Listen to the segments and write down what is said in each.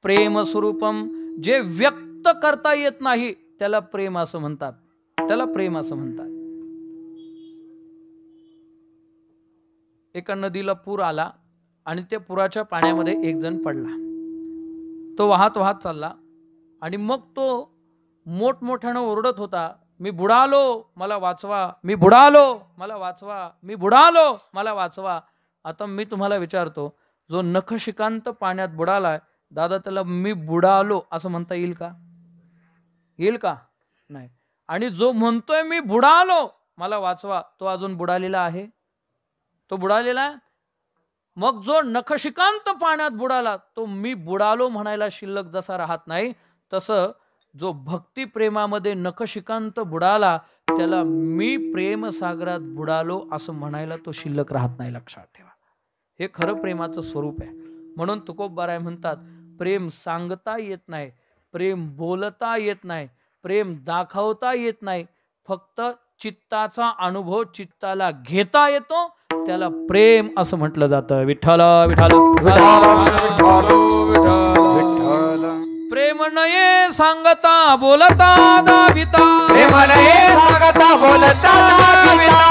प्रेम स्वरूपम, जे व्यक्त करता येत नाही त्याला प्रेम असं म्हणतात, त्याला प्रेम असं म्हणतात. एका नदीला पूर आला आणि त्या पुराच्या पाण्यामध्ये एक जण पडला. तो वाहत वाहत चालला आणि मग तो मोठमोठ्यानं ओरडत होता, मी बुडालो मला वाचवा, मी बुडालो मला वाचवा, मी बुडालो मला वाचवा. आता मी तुम्हाला विचारतो, जो नखशिकांत पाण्यात बुडालाय दादा, त्याला मी बुडालो असं म्हणता येईल का? येईल का? नाही. आणि जो म्हणतोय मी बुडालो मला वाचवा, तो अजून बुडालेला आहे? तो बुडालेला आहे. मग जो नखशिकांत पाण्यात बुडाला तो मी बुडालो म्हणायला शिल्लक जसा राहत नाही, तसं जो भक्ती प्रेमामध्ये नखशिकांत बुडाला त्याला मी प्रेम सागरात बुडालो असं म्हणायला तो शिल्लक राहत नाही. लक्षात ठेवा, हे खरं प्रेमाचं स्वरूप आहे. म्हणून तुकोबाराय म्हणतात, प्रेम सांगता येत नाही, प्रेम बोलता येत नाही, प्रेम दाखवता येत नाही, फक्त चित्ताचा अनुभव चित्ताला घेता येतो, त्याला प्रेम असं म्हटलं जातं. विठ्ठल विठ्ठल प्रेम नये सांगता बोलता दाविता, प्रेम नये सांगता बोलता दाविता,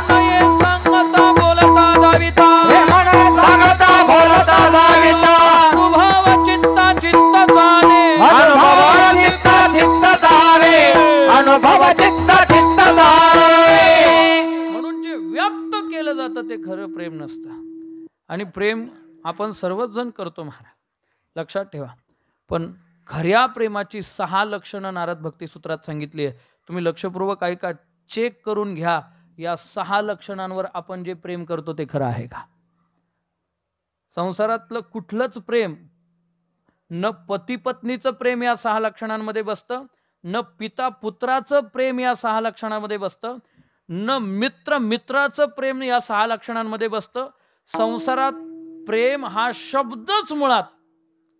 नये सांगता बोलता दाविता, प्रेम नये सांगता बोलता दाविता, अनुभव चित्ता चित्त जाणे, अनुभव चित्ता चित्त जाणे, अनुभव चित्ता चित्त जाणे. म्हणून जे व्यक्त केलं जातं ते खरं प्रेम नसतं. आणि प्रेम आपण सर्वच जण करतो महाराज, लक्षात ठेवा. पण खऱ्या प्रेमाची 6 लक्षणं नारद भक्ती सूत्रात सांगितली आहे. तुम्ही लक्षपूर्वक ऐका, चेक करून घ्या, या 6 लक्षणांवर आपण जे प्रेम करतो ते खरं आहे का? संसारातलं कुठलंच प्रेम, न पती पत्नीचं प्रेम या 6 लक्षणांमध्ये बसतं, न पिता पुत्राचं प्रेम या 6 लक्षणांमध्ये बसतं, न मित्र मित्राचं प्रेम या 6 लक्षणांमध्ये बसतं. संसारात प्रेम हा शब्दच मुळात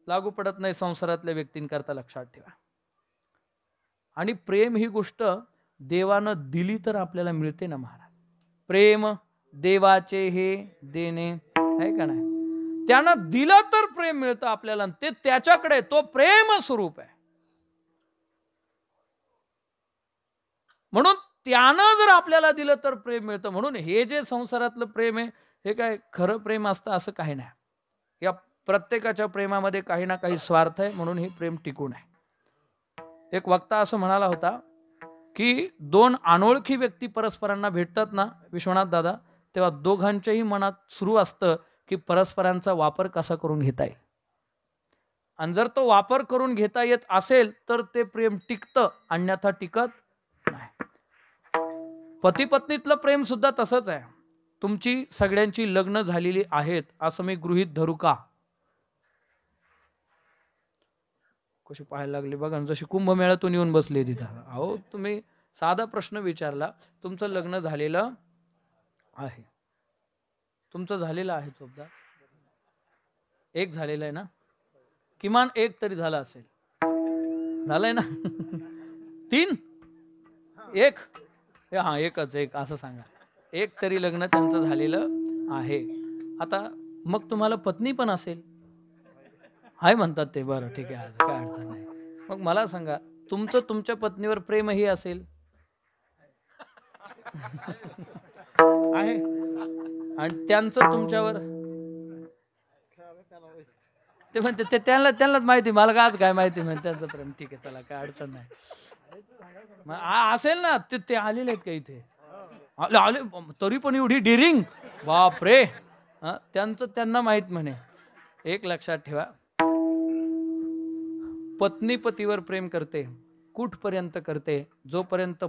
लागू पडत नाही संसारातल्या व्यक्तींकरता, लक्षात ठेवा. आणि प्रेम ही गोष्ट देवानं दिली तर आपल्याला मिळते ना महाराज. प्रेम देवाचे हे देणे आहे का नाही? त्यानं दिलं तर प्रेम मिळतं आपल्याला, ते त्याच्याकडे, तो प्रेम स्वरूप आहे. म्हणून त्यानं जर आपल्याला दिलं तर प्रेम मिळतं. म्हणून हे जे संसारातलं प्रेम आहे हे काय खरं प्रेम असतं असं काही नाही. या प्रत्येकाच्या प्रेमामध्ये काही ना काही स्वार्थ आहे, म्हणून हे प्रेम टिकून आहे. एक वक्ता असं म्हणाला होता की 2 अनोळखी व्यक्ती परस्परांना भेटतात ना विश्वनाथ दादा, तेव्हा दोघांच्याही मनात सुरू असतं की परस्परांचा वापर कसा करून घेता येईल. आणि जर तो वापर करून घेता येत असेल तर ते प्रेम टिकतं, अन्यथा टिकत नाही. पती पत्नीतलं प्रेम सुद्धा तसंच आहे. तुमची सगळ्यांची लग्न झालेली आहेत असं मी गृहीत धरू का? कशी पाहायला लागली बघा, जशी कुंभमेळ्यातून येऊन बसले तिथं. अहो तुम्ही साधा प्रश्न विचारला, तुमचं लग्न झालेलं आहे, तुमचं झालेलं आहे चोपदा, एक झालेलं आहे ना, किमान एक तरी झाला असेल, झालंय ना? 3 1 हा एकच, एक असं सांगा, एक तरी लग्न त्यांचं झालेलं आहे. आता मग तुम्हाला पत्नी पण असेल, हाय म्हणतात ते, बरं ठीक आहे, काय अडचण नाही. मग मला सांगा, तुमचं तुमच्या पत्नीवर प्रेमही असेल आहे, आणि त्यांचं तुमच्यावर, ते म्हणते ते त्यांनाच माहिती, मला का आज काय माहिती म्हणजे त्यांचं प्रेम. ठीक आहे चला, काय अडचण नाही. असेल ना, ते आलेले आहेत का इथे? आले तरी पण एवढी डिरिंग, बाप रे. त्यांचं त्यांना माहित म्हणे. एक लक्षात ठेवा, पत्नी पतीवर प्रेम करते कुठपर्यंत करते? जोपर्यंत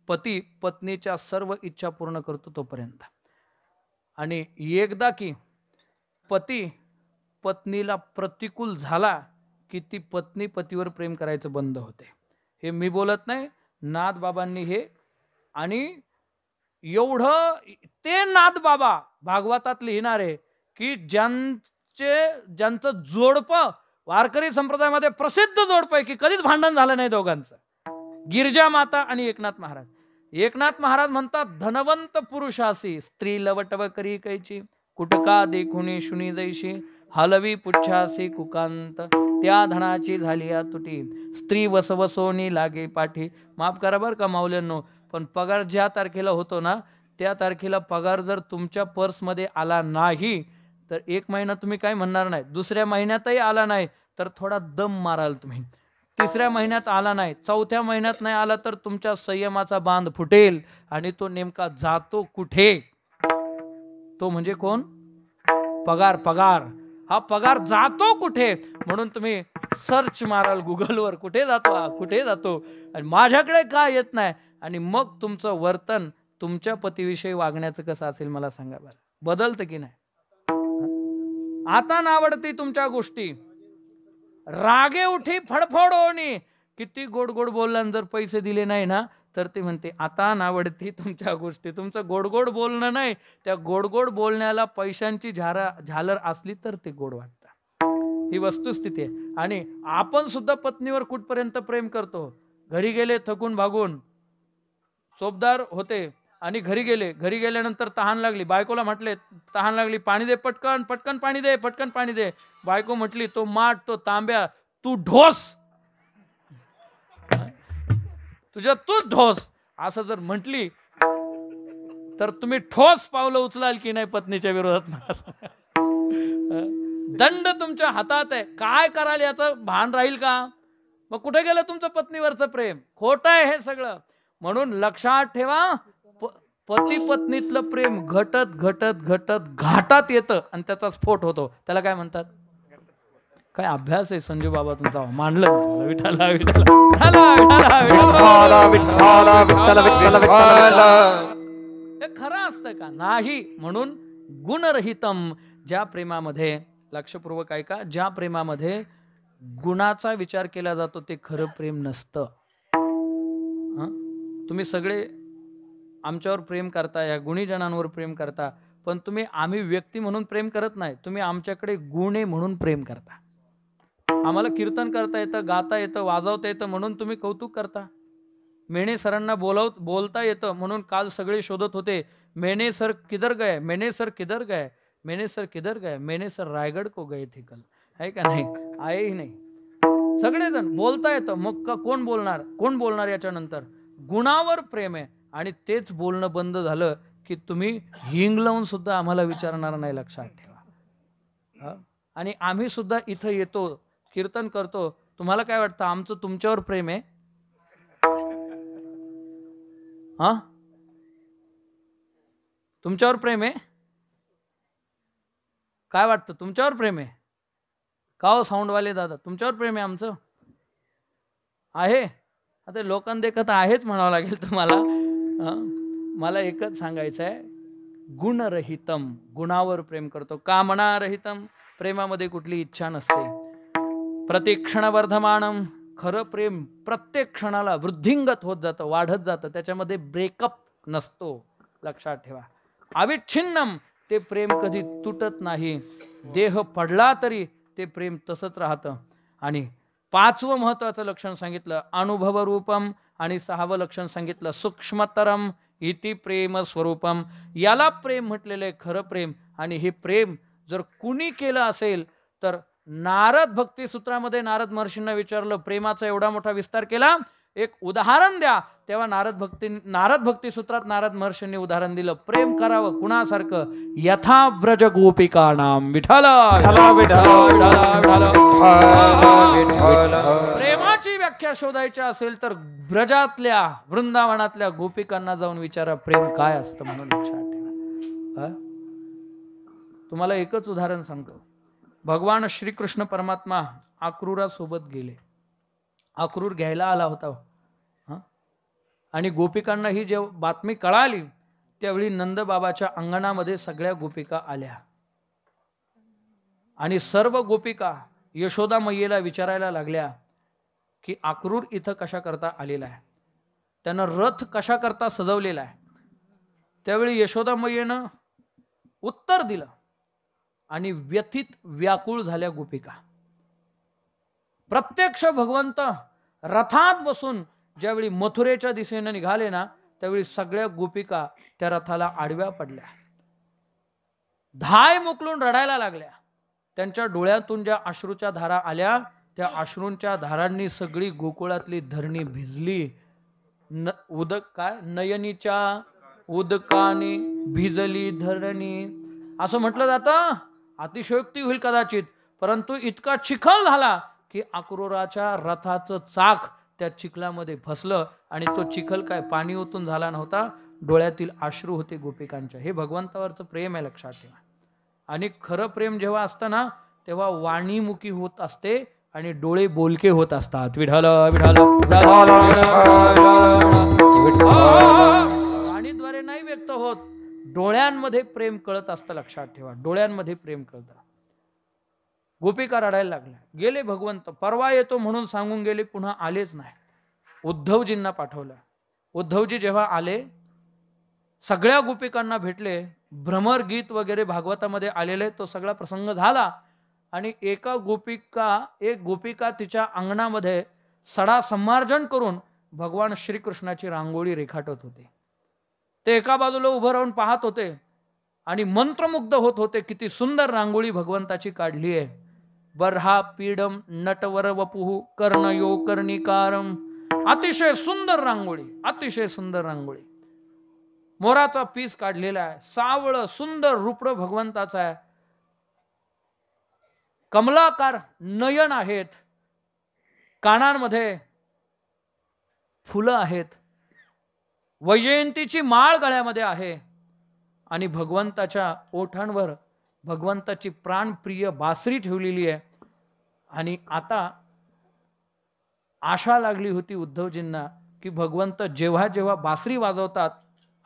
पती पत्नीच्या सर्व इच्छा पूर्ण करतो तोपर्यंत. आणि एकदा की पती पत्नीला प्रतिकूल झाला की ती पत्नी पतीवर प्रेम करायचं बंद होते. हे मी बोलत नाही, नाथ बाबांनी हे, आणि एवढं ते नाथ बाबा भागवतात लिहिणारे की ज्यांचं जोडपं वारकरी संप्रदायामध्ये प्रसिद्ध जोडपं आहे की कधीच भांडण झालं नाही दोघांचं, गिरजा माता आणि एकनाथ महाराज. एकनाथ महाराज म्हणतात, धनवंत पुरुषासी स्त्री लवटव करी कैची, कुटका देखुनी शुनी जैशी, हलवी पुच्छासी कुकांत, त्या धनाची झाली या तुटी, स्त्री वसवसोनी लागे पाठी. माफ करा बरं का माऊल्यांनो, पण पगार ज्या तारखेला होतो ना त्या तारखेला पगार जर तुमच्या पर्समध्ये आला नाही तर 1 महिना तुम्ही काय म्हणणार नाही, दुसऱ्या महिन्यातही आला नाही तर थोडा दम माराल तुम्ही, तिसऱ्या महिन्यात आला नाही, चौथ्या महिन्यात नाही आला तर तुमच्या संयमाचा बांध फुटेल. आणि तो नेमका जातो कुठे? तो म्हणजे कोण? पगार. पगार हा पगार जातो कुठे म्हणून तुम्ही सर्च माराल गुगलवर, कुठे जातो हा, कुठे जातो आणि माझ्याकडे का येत नाही. आणि मग तुमचं वर्तन तुमच्या पतीविषयी वागण्याचं कसं असेल मला सांगा बरं. बदलतं की नाही? आता नावडती तुमच्या गोष्टी, रागे उठी फडफडोनी. किती गोड गोड बोलला जर पैसे दिले नाही ना तर ते म्हणते आता नावडती तुमच्या गोष्टी. तुमचं गोड गोड बोलणं नाही, त्या गोड गोड बोलण्याला पैशांची झालर असली तर ते गोड वाटतं. ही वस्तुस्थिती आहे. आणि आपण सुद्धा पत्नीवर कुठपर्यंत प्रेम करतो. घरी गेले थकून भागून, चोपदार होते आणि घरी गेल्यानंतर तहान लागली, बायकोला म्हटले तहान लागली, पाणी दे पटकन, पटकन पाणी दे, पटकन पाणी दे. बायको म्हटली तो माठ, तो तांब्या, तू ढोस, तुझ्या तूच ढोस. असं जर म्हटली तर तुम्ही ठोस पावलं उचलाल की नाही पत्नीच्या विरोधात? दंड तुमच्या हातात आहे, काय कराल याचं भान राहील का? मग कुठे गेलं तुमचं पत्नीवरचं प्रेम? खोटं आहे हे सगळं. म्हणून लक्षात ठेवा, पती पत्नीतलं प्रेम घटत घटत घटत घाटात येतं आणि त्याचा स्फोट होतो. त्याला काय म्हणतात? काय अभ्यास आहे संजू बाबा तुमचा, मांडलं. विठाला हे खरं असतं का? नाही. म्हणून गुणरहितम, ज्या प्रेमामध्ये, लक्षपूर्वक ऐका, ज्या प्रेमामध्ये गुणाचा विचार केला जातो ते खरं प्रेम नसतं. तुम्ही सगळे आमच्यावर प्रेम करता, या गुणीजनांवर प्रेम करता, पण तुम्ही आम्ही व्यक्ती म्हणून प्रेम करत नाही, तुम्ही आमच्याकडे गुण आहे म्हणून प्रेम करता. आम्हाला कीर्तन करता येतं, गाता येतं, वाजवता येतं म्हणून तुम्ही कौतुक करता. मेणे सरांना बोलता येतं म्हणून काल सगळे शोधत होते, मेणे सर किधर गए, मेणे सर किधर गए, मेणे सर किधर गए, मेणे सर रायगड को गए थे कल. आहे का नाही? आहेही नाही. सगळेजण बोलता येतं, मग कोण बोलणार याच्यानंतर? गुणावर प्रेम आहे. आणि तेच बोलणं बंद झालं की तुम्ही हिंग लावून सुद्धा आम्हाला विचारणार नाही, लक्षात ठेवा. आणि आम्ही सुद्धा इथं येतो, कीर्तन करतो, तुम्हाला काय वाटतं आमचं तुमच्यावर प्रेम आहे? तुमच्यावर प्रेम आहे? काय वाटतं तुमच्यावर प्रेम आहे का हो साऊंडवाले दादा? तुमच्यावर प्रेम आहे आमचं? आहे? आता लोकांदेखत आहेच म्हणावं लागेल तुम्हाला. मला एकच सांगायचं आहे, गुणरहितम, गुणावर प्रेम करतो. कामनारहितम, प्रेमामध्ये कुठली इच्छा नसते. प्रतिक्षण वर्धमानम, खरं प्रेम प्रत्येक क्षणाला वृद्धिंगत होत जातं, वाढत जातं, त्याच्यामध्ये ब्रेकअप नसतो, लक्षात ठेवा. अविच्छिन्नम, ते प्रेम कधी तुटत नाही, देह पडला तरी ते प्रेम तसंच राहतं. आणि 5वं महत्वाचं लक्षण सांगितलं अनुभव रूपम, आणि 6वं लक्षण सांगितलं सूक्ष्मतरम इति प्रेम स्वरूपम. याला प्रेम म्हटलेलं आहे, खरं प्रेम. आणि हे प्रेम जर कुणी केलं असेल तर नारद भक्ती सूत्रामध्ये नारद महर्षींना विचारलं, प्रेमाचा एवढा मोठा विस्तार केला, एक उदाहरण द्या. तेव्हा नारद भक्ती सूत्रात नारद महर्षींनी उदाहरण दिलं, प्रेम करावं कुणासारखं? यथा ब्रज गोपिकानाम. विठ्ठल प्रेमाची व्याख्या शोधायची असेल तर ब्रजातल्या, वृंदावनातल्या गोपिकांना जाऊन विचारा प्रेम काय असतं म्हणून, लक्षात ठेवा. तुम्हाला एकच उदाहरण सांगतो. भगवान श्रीकृष्ण परमात्मा अक्रूरासोबत गेले. अक्रूर घ्यायला आला होता. आणि गोपिकांना ही जेव्हा बातमी कळाली त्यावेळी नंदबाबाच्या अंगणामध्ये सगळ्या गोपिका आल्या. आणि सर्व गोपिका यशोदा मैयेला विचारायला लागल्या की अक्रूर इथं कशा करता आलेला आहे, त्यानं रथ कशा करता सजवलेला आहे. त्यावेळी यशोदा मैयेनं उत्तर दिलं आणि व्यथित व्याकुळ झाल्या गोपिका. प्रत्यक्ष भगवंत रथात बसून ज्यावेळी मथुरेच्या दिशेने निघाले ना त्यावेळी सगळ्या गोपिका त्या रथाला आडव्या पडल्या, धाय मुकलून रडायला लागल्या. त्यांच्या डोळ्यातून ज्या अश्रूच्या धारा आल्या त्या अश्रूंच्या धारांनी सगळी गोकुळातली धरणी भिजली. नयनीच्या उदकाने भिजली धरणी असं म्हटलं जातं. अतिशयोक्ती होईल कदाचित, परंतु इतका चिखल झाला की अक्रूराच्या रथाचं चाक त्या चिखलामध्ये फसलं आणि तो चिखल काय पाणी ओतून झाला नव्हता, डोळ्यातील अश्रू होते गोपिकांच्या. हे भगवंतावरचं प्रेम आहे, लक्षात ठेवा. आणि खरं प्रेम जेव्हा असतं ना तेव्हा वाणीमुखी होत असते आणि डोळे बोलके होत असतात. विठ्ठल विठ्ठल वाणीद्वारे नाही व्यक्त होत, डोळ्यांमध्ये प्रेम कळत असतं, लक्षात ठेवा. डोळ्यांमध्ये प्रेम कळतं. गोपिका रडायला लागल्या. गेले भगवंत, परवा येतो म्हणून सांगून गेले, पुन्हा आलेच नाही. उद्धवजींना पाठवलं. उद्धवजी जेव्हा आले सगळ्या गोपिकांना भेटले. भ्रमर गीत वगैरे भागवतामध्ये आलेले, तो सगळा प्रसंग झाला. आणि एक गोपिका तिच्या अंगणामध्ये सडा संमार्जन करून भगवान श्रीकृष्णाची रांगोळी रेखाटत होते. ते एका बाजूला उभं राहून पाहत होते आणि मंत्रमुग्ध होत होते. किती सुंदर रांगोळी भगवंताची काढली आहे. बर्हा पीडम नटवर वपुः कर्णयो कर्णिकारम. अतिशय सुंदर रांगोळी, अतिशय सुंदर रांगोळी. मोराचा पीस काढलेला आहे. सावळ सुंदर रूपडं भगवंताचं आहे. कमलाकार नयन आहेत. कानांमध्ये फुलं आहेत. वैजयंतीची माळ गळ्यामध्ये आहे. आणि भगवंताच्या ओठांवर भगवंताची प्राणप्रिय बासरी ठेवलेली आहे. आणि आता आशा लागली होती उद्धवजींना की भगवंत जेव्हा जेव्हा बासरी वाजवतात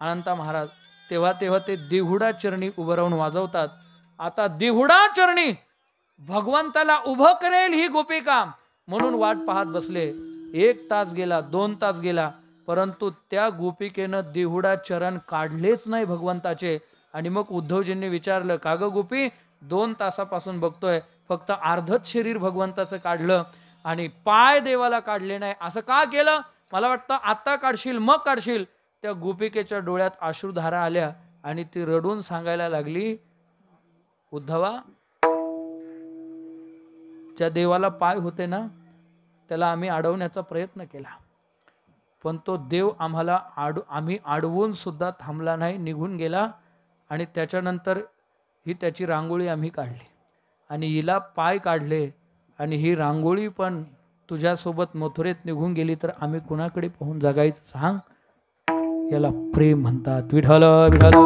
अनंता महाराज, तेव्हा तेव्हा ते देहुडा चरणी उभं राहून वाजवतात. आता देहुडा चरणी भगवंताला उभं करेल ही गोपिका म्हणून वाट पाहत बसले. 1 तास गेला, 2 तास गेला, परंतु त्या गोपिकेनं देहुडा चरण काढलेच नाही भगवंताचे. आणि मग उद्धवजींनी विचारलं, का ग गोपी, 2 तासापासून बघतोय, फक्त अर्धच शरीर भगवंताचं काढलं आणि पाय देवाला काढले नाही, असं का केलं? मला वाटतं आता काढशील, मग काढशील. त्या गोपिकेच्या डोळ्यात अश्रुधारा आल्या आणि ती रडून सांगायला लागली, उद्धवा, ज्या देवाला पाय होते ना त्याला आम्ही अडवण्याचा प्रयत्न केला, पण तो देव आम्ही अडवून सुद्धा थांबला नाही, निघून गेला. आणि त्याच्यानंतर ही त्याची रांगोळी आम्ही काढली आणि हिला पाय काढले आणि ही रांगोळी पण तुझ्यासोबत मथुरेत निघून गेली तर आम्ही कुणाकडे पाहून जगायचं सांग? याला प्रेम म्हणतात. विठ्ठल विठ्ठल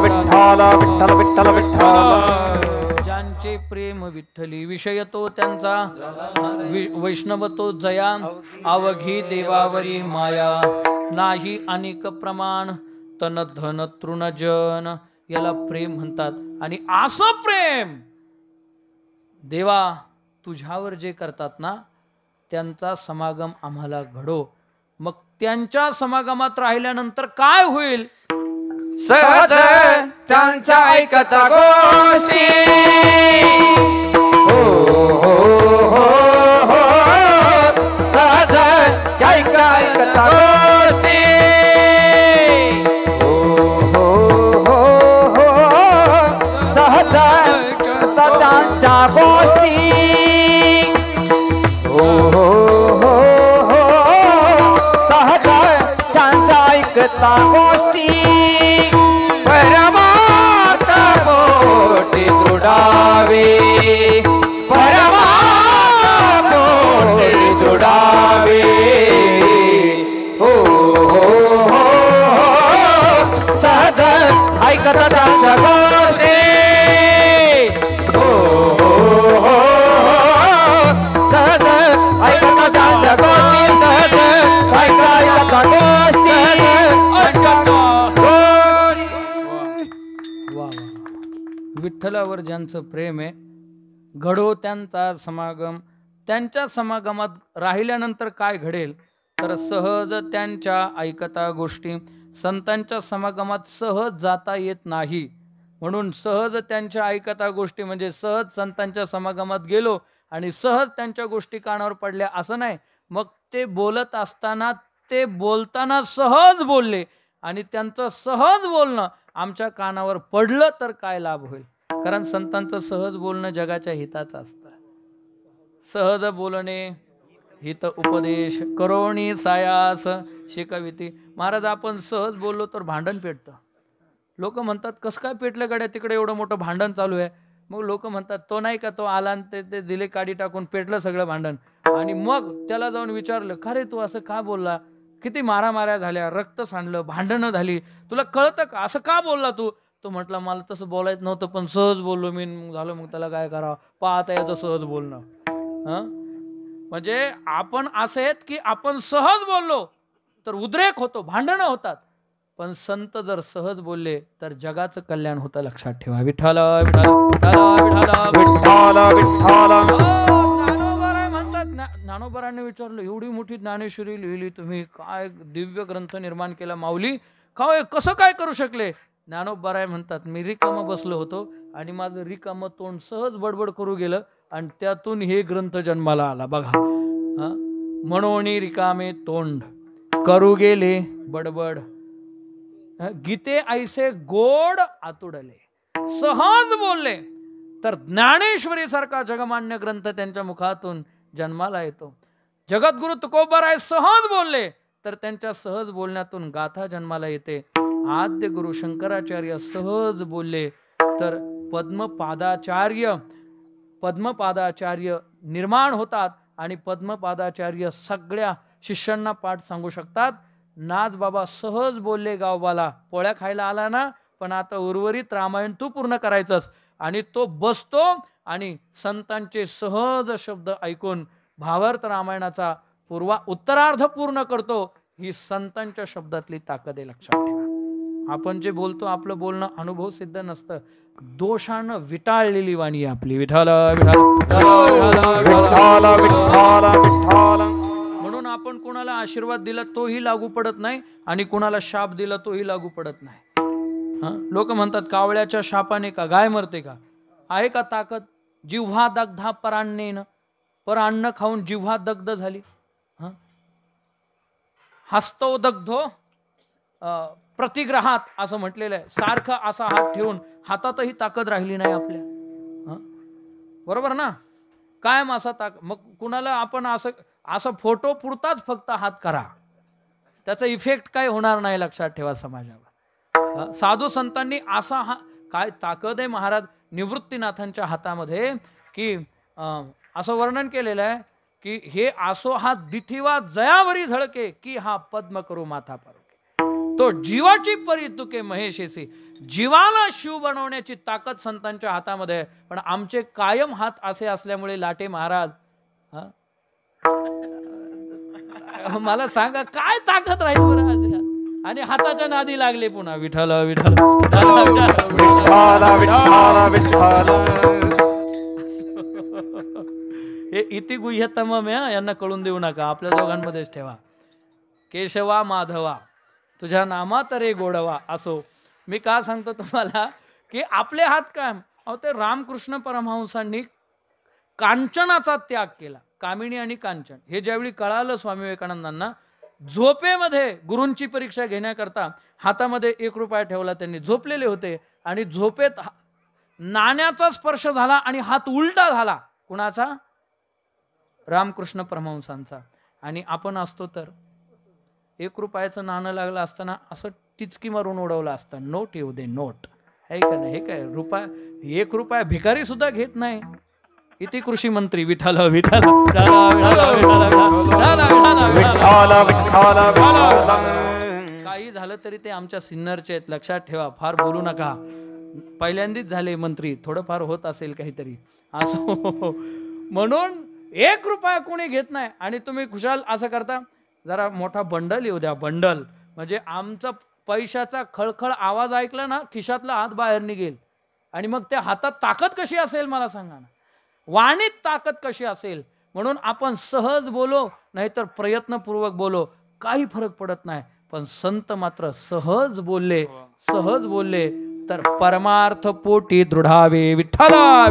विठ्ठल विठ्ठल विठ्ठल. ज्यांचे प्रेम विठ्ठली विषय तो त्यांचा, वैष्णव तो जया, अवघी देवावरी माया, नाही अनेक प्रमाण, तन धन तृणजन. याला प्रेम म्हणतात. आणि असं प्रेम देवा तुझ्यावर जे करतात ना त्यांचा समागम आम्हाला घडो. मग त्यांच्या समागमात राहिल्यानंतर काय होईल? सहज त्यांच्या ऐकता गोष्टी, हो हो हो हो, सहज ऐकता गोष्टी, हो हो हो हो, सहज त्यांच्या गोष्टी, हो हो हो हो, सहज त्यांच्या ऐकता गोष्टी, परमार्थ मोठी दृढावे, परमार्थ मोठी दृढावे, हो हो हो हो, सहज ऐकता त्यांच्या गोष्टी, हो हो हो हो, सहज ऐकता त्यांच्या गोष्टी, सहज ऐकता गोष्टी. विठ्ठलावर ज्यांचं प्रेम आहे घडो त्यांचा समागम. त्यांच्या समागमात राहिल्यानंतर काय घडेल तर सहज त्यांच्या ऐकता गोष्टी. संतांच्या समागमात सहज जाता येत नाही म्हणून सहज त्यांच्या ऐकता गोष्टी म्हणजे सहज संतांच्या समागमात गेलो आणि सहज त्यांच्या गोष्टी कानावर पडल्या असं नाही. मग ते बोलत असताना ते बोलताना सहज बोलले आणि त्यांचं सहज बोलणं आमच्या कानावर पडलं तर काय लाभ होईल? कारण संतांचं सहज बोलणं जगाच्या हिताचं असतं. सहज बोलणे हित उपदेश करोणी सायास शिकविती. महाराज आपण सहज बोललो तर भांडण पेटतं. लोक म्हणतात कसं काय पेटलं गाड्या, तिकडे एवढं मोठं भांडण चालू आहे. मग लोक म्हणतात तो नाही का, तो आला आणि ते दिले काडी टाकून पेटलं सगळं भांडण. आणि मग त्याला जाऊन विचारलं, का रे तू असं का बोलला, किती मारामाऱ्या झाल्या, रक्त सांडलं, भांडणं झाली, तुला कळतं का, असं का बोलला तू. तो म्हटला मला तसं बोलायचं नव्हतं पण सहज बोललो मी. झालं मग त्याला काय करावं, पाहता याचं सहज बोलणं. म्हणजे आपण असे आहेत की आपण सहज बोललो तर उद्रेक होतो, भांडणं होतात. पण संत जर सहज बोलले तर जगाचं कल्याण होतं. लक्षात ठेवा. विठ्ठल म्हणतात. ज्ञानोबारांनी विचारलं, एवढी मोठी ज्ञानेश्वरी लिहिली तुम्ही, काय दिव्य ग्रंथ निर्माण केला माऊली, काय कसं काय करू शकले. ज्ञानोबाराय म्हणतात, मी रिकामं बसलो होतो आणि माझं रिकामं तोंड सहज बडबड करू गेलं आणि त्यातून हे ग्रंथ जन्माला आला. बघा, म्हणून रिकामे तोंड करू गेले बडबड, गीते ऐसे गोड आतुडले. सहज बोलले तर ज्ञानेश्वरी सारखा जगमान्य ग्रंथ त्यांच्या मुखातून जन्माला येतो. जगद्गुरु तुकोबाराय सहज बोलले तर त्यांच्या सहज बोलण्यातून गाथा जन्माला येते. आद्य गुरु शंकराचार्य सहज बोलले तर पद्मपादाचार्य निर्माण होतात आणि पद्मपादाचार्य सगळ्या शिष्यांना पाठ सांगू शकतात. नाथ बाबा सहज बोलले गावबाला, पोळ्या खायला आला ना, पण आता उर्वरित रामायण तू पूर्ण करायचंस. आणि तो बसतो आणि संतांचे सहज शब्द ऐकून भावार्थ रामायणाचा उत्तरार्ध पूर्ण करतो. ही संतांच्या शब्दातली ताकद आहे. लक्षात ठेवा. आपण जे बोलतो आपलं बोलणं अनुभव सिद्ध नसतं, दोषानं विटाळलेली वाणी आपली. विठ्ठल म्हणून आपण कोणाला आशीर्वाद दिला तोही लागू पडत नाही आणि कोणाला शाप दिला तोही लागू पडत नाही. लोक म्हणतात कावळ्याच्या शापाने का गाय मरते का. आहे का ताकद. जिव्हा दग्धा परान्नेन, पर अन्न खाऊन जिव्हा दग्ध झाली. हस्तो दग्धो प्रतिग्रहात असं म्हटलेलं आहे. सारखा असा हात ठेवून हातातही ताकद राहिली नाही आपल्या. बरोबर ना. कायम असा मग कुणाला आपण असं फोटो पुरताच फक्त हात करा, त्याचा इफेक्ट काय होणार नाही. लक्षात ठेवा समाजावर. साधू संतांनी असा काय ताकद आहे महाराज निवृत्तीनाथांच्या हातामध्ये, की असं वर्णन केलेलं आहे की हे आसो हा दिठीवा जयावरी झळके, की हा पद्म करू माथा परोके. तो जीवाची परी तुके महेशेसी. जीवाला शिव बनवण्याची ताकद संतांच्या हातामध्ये आहे. पण आमचे कायम हात असे असल्यामुळे लाटे महाराज, मला सांगा काय ताकद राहील बरं असे. आणि हाताच्या नादी लागले पुन्हा. विठ्ठल विठ्ठल हे इति गुह्यतम यांना कळून देऊ नका, आपल्या दोघांमध्येच ठेवा. केशवा माधवा तुझ्या नामात रे गोडवा. असो, मी का सांगतो तुम्हाला की आपले हात काय. ते रामकृष्ण परमहंसांनी कांचनाचा त्याग केला. कामिणी आणि कांचन हे ज्यावेळी कळालं स्वामी विवेकानंदांना, झोपेमध्ये गुरूंची परीक्षा घेण्याकरता हातामध्ये 1 रुपया ठेवला. त्यांनी झोपलेले होते आणि झोपेत नाण्याचा स्पर्श झाला आणि हात उलटा झाला. कुणाचा. रामकृष्ण परमहंसांचा. आणि आपण असतो तर 1 रुपयाचं नाणं लागलं असताना असं टिचकी मारून उडवलं असतं. नोट येऊ दे, नोट आहे का नाही. हे काय रुपया, 1 रुपया भिकारी सुद्धा घेत नाही. इथे कृषी मंत्री. विठ्ठल विठ्ठल काही झालं तरी ते आमच्या सिन्नरचे आहेत. लक्षात ठेवा. फार बोलू नका. पहिल्यांदाच झाले मंत्री, थोडंफार होत असेल काहीतरी असं. म्हणून 1 रुपया कोणी घेत नाही. आणि तुम्ही खुशाल असं करता, जरा मोठा बंडल येऊ द्या. बंडल म्हणजे आमचा पैशाचा खळखळ आवाज ऐकला ना, खिशातला हात बाहेर निघेल. आणि मग त्या हातात ताकद कशी असेल मला सांगा ना. वाणीत ताकद कशी असेल. म्हणून आपण सहज बोलो नाहीतर प्रयत्नपूर्वक बोलो, काही फरक पडत नाही. पण संत मात्र सहज बोलले तर परमार्थ पोटी दृढावे. विठ्ठला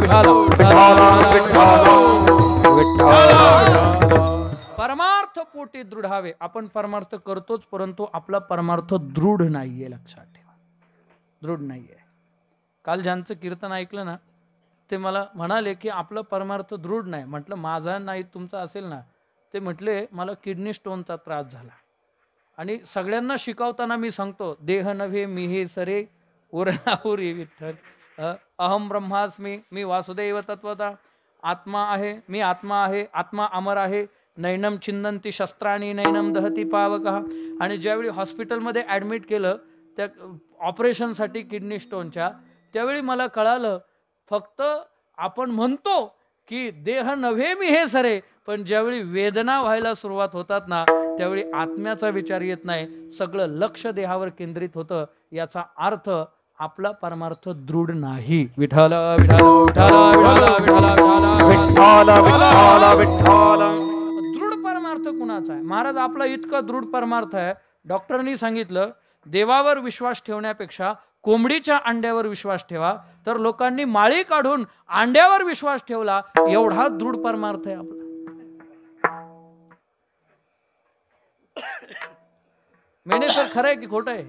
परमार्थ पोटी दृढावे. आपण परमार्थ करतोच, परंतु आपला परमार्थ दृढ नाहीये. लक्षात ठेवा, दृढ नाहीये. काल ज्यांचं कीर्तन ऐकलं ना ते मला म्हणाले की आपलं परमार्थ दृढ नाही. म्हटलं माझा नाही तुमचा असेल ना. ते म्हटले मला किडनी स्टोनचा त्रास झाला आणि सगळ्यांना शिकवताना मी सांगतो देह नव्हे मी हे सरे उरणाहुरी विठ्ठल अहम ब्रह्मास्मी मी वासुदेव तत्वता आत्मा आहे मी आत्मा आहे आत्मा अमर आहे नैनम छिंदंती शस्त्राणी नैनम दहती पावकः. आणि ज्यावेळी हॉस्पिटलमध्ये ॲडमिट केलं त्या ऑपरेशनसाठी किडनी स्टोनच्या त्यावेळी मला कळालं फक्त आपण म्हणतो की देह नव्हे मी हे सरे पण ज्यावेळी वेदना व्हायला सुरुवात होतात ना त्यावेळी आत्म्याचा विचार येत नाही. सगळं लक्ष देहावर केंद्रित होतं. याचा अर्थ आपला परमार्थ दृढ नाही. विठ्ठल विठ्ठल विठ्ठल विठ्ठल विठ्ठल विठ्ठल. दृढ परमार्थ कुणाचा आहे? महाराज आपला इतका दृढ परमार्थ आहे. डॉक्टरनी सांगितलं देवावर विश्वास ठेवण्यापेक्षा कोंबडीच्या अंड्यावर विश्वास ठेवा. तर लोकांनी माळी काढून अंड्यावर विश्वास ठेवला. एवढा दृढ परमार्थ आहे आपला. मेने सर खरं आहे की खोटं आहे?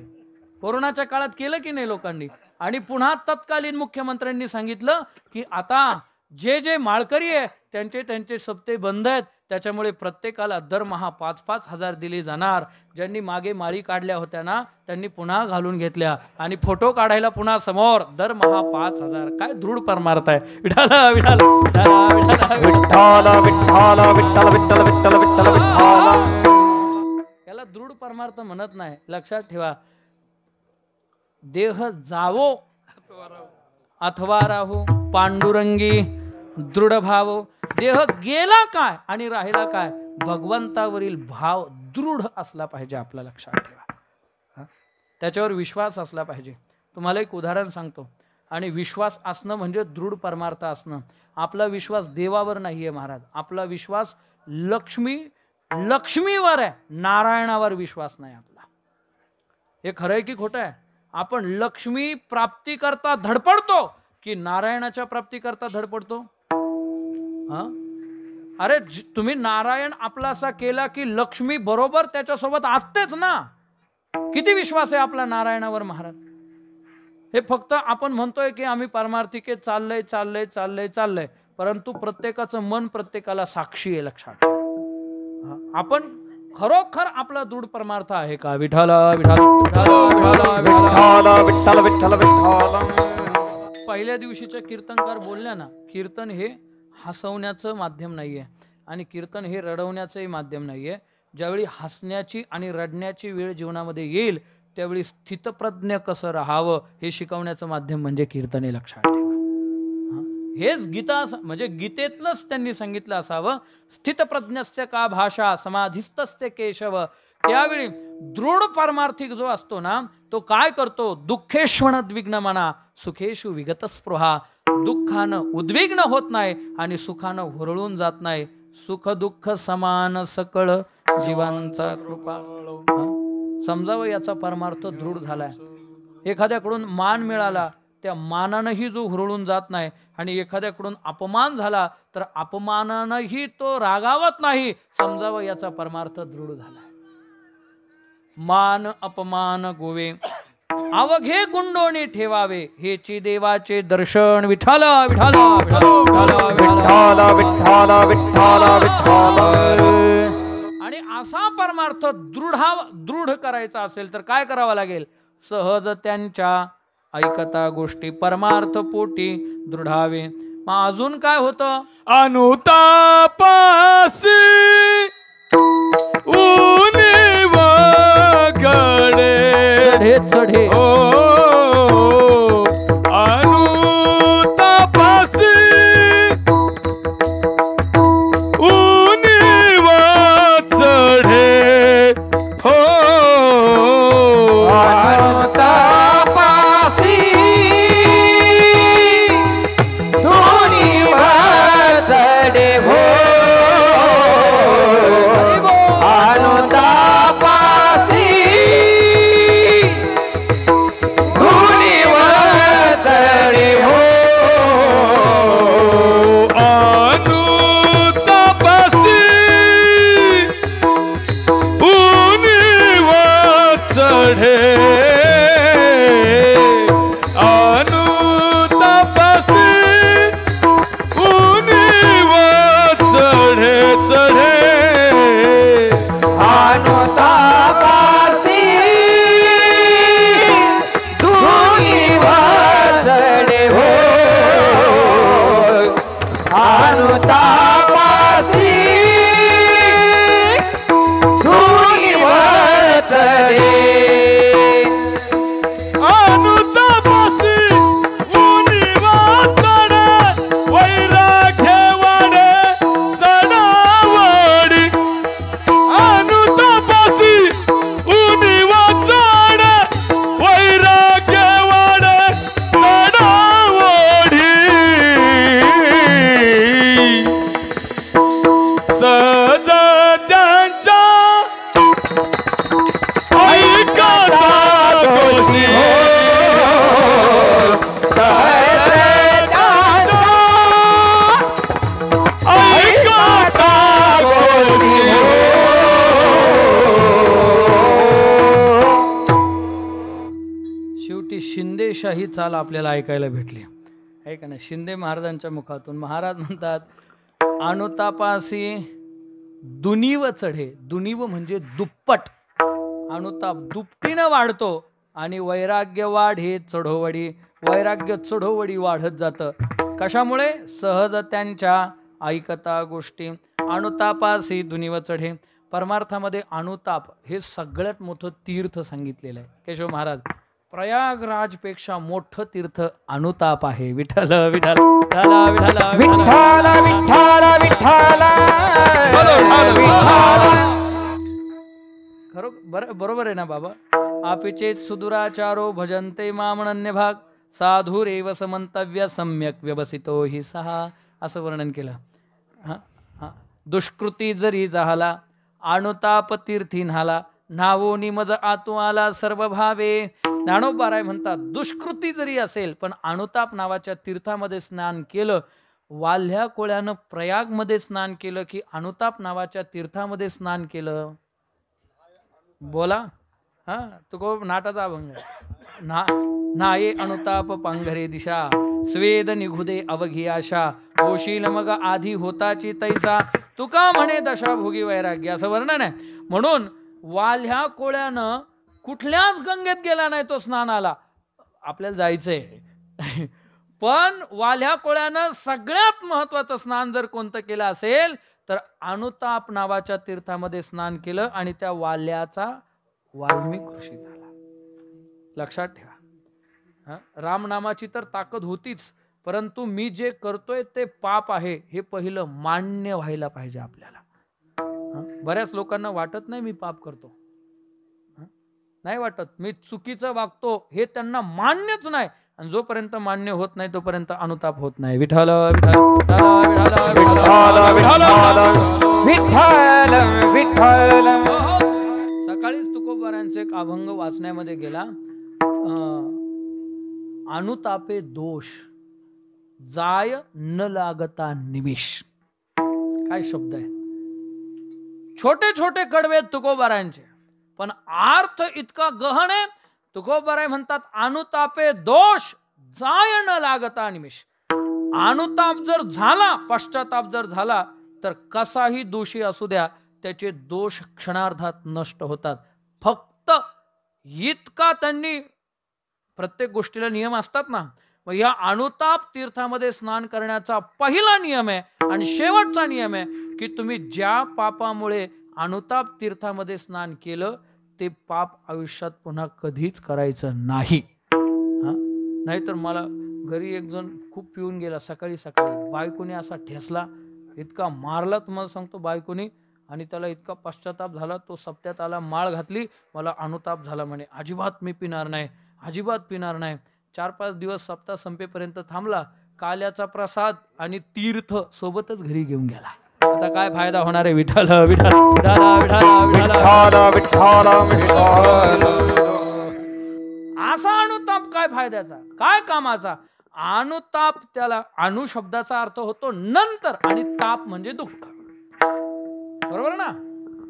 कोरोनाच्या काळात केलं की नाही लोकांनी? आणि पुन्हा तत्कालीन मुख्यमंत्र्यांनी सांगितलं की आता जे जे माळकरी आहे त्यांचे त्यांचे सप्ते बंद आहेत त्याच्यामुळे प्रत्येकाला दरमहा 5-5 हजार दिले जाणार. ज्यांनी मागे माळी काढल्या होत्या ना त्यांनी पुन्हा घालून घेतल्या आणि फोटो काढायला पुन्हा समोर दरमहा 5,000. काय दृढ परमार्थ आहे. विठ्ठल विठ्ठल विठ्ठल विठ्ठल विठ्ठल विठ्ठल विठ्ठल विठ्ठल विठ्ठल. याला दृढ परमार्थ म्हणत नाही. लक्षात ठेवा. देह जावो अथवा राहो पांडुरंगी दृढ भाव. देह गेला काय आणि राहिला काय भगवंतावरील भाव दृढ असला पाहिजे आपला. लक्षात ठेवा. त्याच्यावर विश्वास असला पाहिजे. तुम्हाला एक उदाहरण सांगतो. आणि विश्वास असणं म्हणजे दृढ परमार्थ असणं. आपला विश्वास देवावर नाहीये महाराज. आपला विश्वास लक्ष्मीवर आहे. नारायणावर विश्वास नाही आपला. हे खरं आहे की खोटं आहे? आपण लक्ष्मी प्राप्ती करता धडपडतो की नारायणाच्या प्राप्ती करता धडपडतो? अरे तुम्ही नारायण आपला असा केला की लक्ष्मी बरोबर त्याच्यासोबत असतेच ना. किती विश्वास आहे आपला नारायणावर महाराज? हे फक्त आपण म्हणतोय की आम्ही परमार्थिकेत चाललंय चाललंय चाललंय चाललंय परंतु प्रत्येकाचं मन प्रत्येकाला साक्षी आहे. लक्षात. आपण खरोखर आपला दृढ परमार्थ आहे का? विठ्ठल विठ्ठल विठ्ठल विठ्ठल विठ्ठल. पहिल्या दिवशीच्या कीर्तनकार बोलल्या ना कीर्तन हे हसवण्याचं माध्यम नाहीये आणि कीर्तन हे रडवण्याचंही माध्यम नाहीये. ज्यावेळी हसण्याची आणि रडण्याची वेळ जीवनामध्ये येईल त्यावेळी स्थितप्रज्ञ कसं राहावं हे शिकवण्याचं माध्यम म्हणजे कीर्तन हे. लक्षात ठेवा. हेच गीता म्हणजे गीतेतलंच त्यांनी सांगितलं असावं. स्थितप्रज्ञस्य का भाषा समाधिस्तस्य केशव. त्यावेळी दृढ पारमार्थिक जो असतो ना तो काय करतो? दुःखेष्वण मना सुखेषु विगत स्पृहा. दुःखानं उद्विग्न होत नाही आणि सुखानं हुरळून जात नाही. सुख दुःख समान सकळ जीवांचा कृपा. समजावं याचा परमार्थ दृढ झालाय. एखाद्याकडून मान मिळाला त्या मानानंही जो हुरळून जात नाही आणि एखाद्याकडून अपमान झाला तर अपमानानंही तो रागावत नाही. समजावं याचा परमार्थ दृढ झालाय. मान अपमान गोवे अवघे गुंडोनी ठेवावे हेची देवाचे दर्शन. विठ्ठल विठ्ठल विठ्ठल विठ्ठल विठ्ठल विठ्ठल. आणि असा परमार्थ दृढ करायचा असेल तर काय करावं लागेल? सहज त्यांच्या ऐकता गोष्टी परमार्थ पोटी दृढावे. मग अजून काय होतं? अनुतापासी ऊनी वगडे चढे चढे अनुतापासी ऊनी चढे हो चढे अनुतापासी धुनीव चढे अनुतापासी उनिवा चढे वैराग्य वाढे चढावडी अनुतापासी उनिवा चढे वैराग्य वाढे चढावडी सहज त्यांच्या ऐकता गोष्टी ऐकता गोष्टी शेवटी शिंदेशाही चाल आपल्याला ऐकायला भेटली आहे का नाही. शिंदे महाराजांच्या मुखातून महाराज म्हणतात अनुतापासी दुनीव चढे. दुनीव म्हणजे दुप्पट. अनुताप दुपटीनं वाढतो आणि वैराग्य वाढ हे चढोवडी. वैराग्य चढोवडी वाढत जातं. कशामुळे? सहज त्यांच्या ऐकता गोष्टी. अनुतापासी दुनीव चढे. परमार्थामध्ये अनुताप हे सगळ्यात मोठं तीर्थ सांगितलेलं आहे. केशव महाराज प्रयागराजपेक्षा मोठं तीर्थ अनुताप आहे. विठ्ठल विठ्ठल विठ्ठल विठ्ठल विठ्ठल विठ्ठल खरो बरोबर आहे ना बाबा. आपिचेत सुदुराचारो भजन्ते मामनन्य भाग साधुरेव समंतव्य सम्यक व्यवसितो हि सहा असं वर्णन केलं. दुष्कृती जरी झाला अनुताप तीर्थी न्हाला नावो निमज आतू आला सर्व भावे. ज्ञानोबाराय म्हणतात दुष्कृती जरी असेल पण अनुताप नावाच्या तीर्थामध्ये स्नान केलं. वाल्ह्या कोळ्यानं प्रयागमध्ये स्नान केलं की अनुताप नावाच्या तीर्थामध्ये स्नान केलं. बोला. हा तुको नाटाचा अभंग ना नाये अनुताप पांघरे दिशा स्वेद निघुदे अवघी आशा होशील मग आधी होताची तैसा तुका म्हणे दशा भोगी वैराग्य असं वर्णन आहे. म्हणून वाल्ह्या कोळ्यानं कुठल्याच गंगेत गेला नाही तो स्नानाला. आपल्याला जायचंय पण वाल्ह्या कोळ्यानं सगळ्यात महत्वाचं स्नान जर कोणतं केलं असेल तर अनुताप नावाच्या तीर्थामध्ये स्नान केलं आणि त्या वाल्याचा वाल्मिक ऋषी झाला. लक्षात ठेवा. रामनामाची तर ताकद होतीच परंतु मी जे करतोय ते पाप आहे हे पहिलं मान्य व्हायला पाहिजे आपल्याला. बऱ्याच लोकांना वाटत नाही मी पाप करतो. नाही वाटत. मी चुकीचं वागतो हे त्यांना मान्यच नाही. आणि जोपर्यंत मान्य होत नाही तोपर्यंत अनुताप होत नाही. विठ्ठल विठ्ठल विठ्ठल. सकाळीच तुकोबारांचे एक अभंग वाचण्यामध्ये गेला. अनुतापे दोष जाय न लागता निमिष. काय शब्द आहे. छोटे छोटे कडवे तुकोबारांचे पण अर्थ इतका गहन आहे. तुकोबाराय म्हणतात अनुतापे दोष जाय न लागता निमिष. अनुताप जर झाला पश्चाताप जर झाला तर कसाही दोषी असू द्या त्याचे दोष क्षणार्धात नष्ट होतात. फक्त इतका त्यांनी प्रत्येक गोष्टीला नियम असतात ना. मग या अनुताप तीर्थामध्ये स्नान करण्याचा पहिला नियम आहे आणि शेवटचा नियम आहे की तुम्ही ज्या पापामुळे अनुताप तीर्थामध्ये स्नान केलं ते पाप आयुष्यात पुन्हा कधीच करायचं नाही. नाहीतर मला घरी एक जण खूप पिऊन गेला. सकाळी सकाळी बायकोने असा ठेसला इतका मारला तुम्हाला सांगतो बायकोनी. आणि त्याला इतका पश्चाताप झाला. तो सप्त्यात आला माळ घातली. मला अनुताप झाला म्हणे अजिबात मी पिणार नाही अजिबात पिणार नाही. 4-5 दिवस सप्ताह संपेपर्यंत थांबला. काल्याचा प्रसाद आणि तीर्थ सोबतच घरी घेऊन गेला. आता काय फायदा होणार आहे. विठ्ठल विठ्ठल असा अनुताप काय फायद्याचा काय कामाचा. अनुताप त्याला अनु शब्दाचा अर्थ होतो नंतर आणि ताप म्हणजे दुःख. बरोबर ना.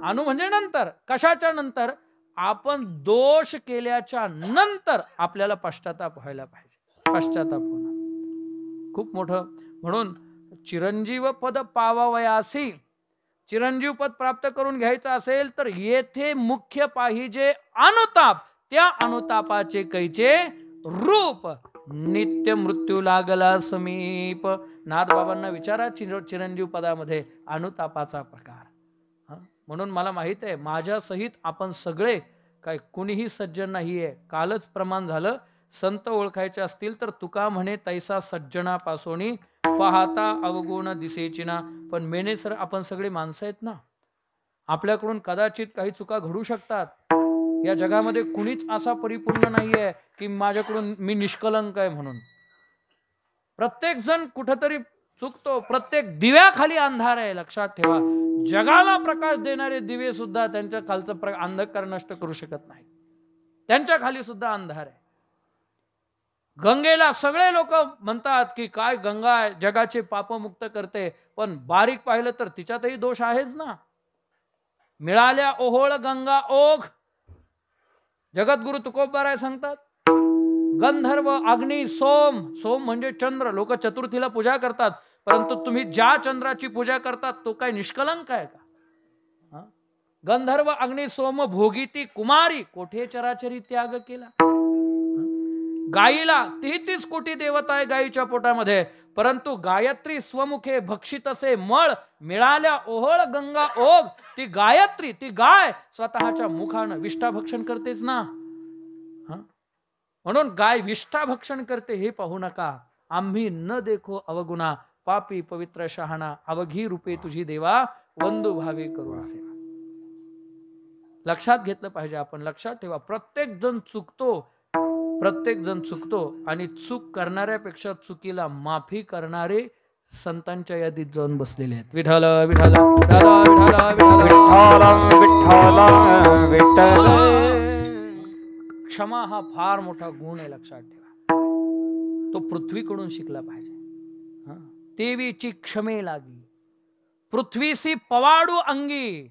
अनु म्हणजे नंतर. कशाच्या नंतर. आपण दोष केल्याच्या नंतर आपल्याला पश्चाताप व्हायला पाहिजे. पश्चाताप होणार खूप मोठं. म्हणून चिरंजीव पद पावावयासी. चिरंजीव पद प्राप्त करून घ्यायचं असेल तर येथे मुख्य पाहिजे अनुताप. त्या अनुतापाचे कैचे रूप. नित्य मृत्यू लागला समीप. नाथबाबांना विचारा चिरंजीव पदामध्ये अनुतापाचा प्रकार. म्हणून मला माहित आहे माझ्या सहित आपण सगळे काय कुणीही सज्जन नाहीये. कालच प्रमाण झालं. संत ओळखायचे असतील तर तुका म्हणे तैसा सज्जनापासोनी पाहता अवगुण दिसेची ना. पण मेने सर आपण सगळे माणसं आहेत ना. आपल्याकडून कदाचित काही चुका घडू शकतात. या जगामध्ये कुणीच असा परिपूर्ण नाहीये की माझ्याकडून मी निष्कलंक आहे म्हणून. प्रत्येक जण कुठेतरी चुकतो. प्रत्येक दिव्याखाली अंधार आहे. लक्षात ठेवा. जगाला प्रकाश देणारे दिवे सुद्धा त्यांच्या खालचं अंधकार नष्ट करू शकत नाही. त्यांच्या खाली सुद्धा अंधार आहे. गंगेला सगळे लोक म्हणतात की काय गंगा जगाचे पापमुक्त करते. पण बारीक पाहिलं तर तिच्यातही दोष आहेच ना. मिळाल्या ओहोळ गंगा ओघ. जगद्गुरु तुकोबाराय सांगतात गंधर्व अग्नी सोम. सोम म्हणजे चंद्र. लोक चतुर्थीला पूजा करतात. परंतु तुम्ही ज्या चंद्राची पूजा करतात तो काय निष्कलंक आहे का? गंधर्व अग्नी सोम भोगीती कुमारी. कोठे चराचरी त्याग केला. गायीला 33 कोटी देवता आहे गायीच्या पोटामध्ये. परंतु गायत्री स्वमुखे भक्षित असे मळ. मिळाल्या ओहळ गंगा ओघ. ती गायत्री ती गाय स्वतःच्या मुखानं विष्ठाभक्षण करतेच ना. म्हणून गाय विष्ठाभक्षण करते हे पाहू नका. आम्ही न देखो अवगुणा पापी पवित्र शहाणा. अवघी रूपे तुझी देवा वंदू भावे करू सेवा. लक्षात घेतलं पाहिजे आपण. लक्षात ठेवा प्रत्येक जण चुकतो. प्रत्येक जण चुकतो. आणि चूक करणाऱ्यापेक्षा चुकीला माफी करणारे संतांच्या यादीत जाऊन बसलेले आहेत. विठ्ठल विठ्ठल दादा विठ्ठल विठ्ठल विठ्ठल. क्षमा हा फार मोठा गुण आहे. लक्षात ठेवा. तो पृथ्वीकडून शिकला पाहिजे. देवीची क्षमे लागी पृथ्वीसी पवाडू अंगी.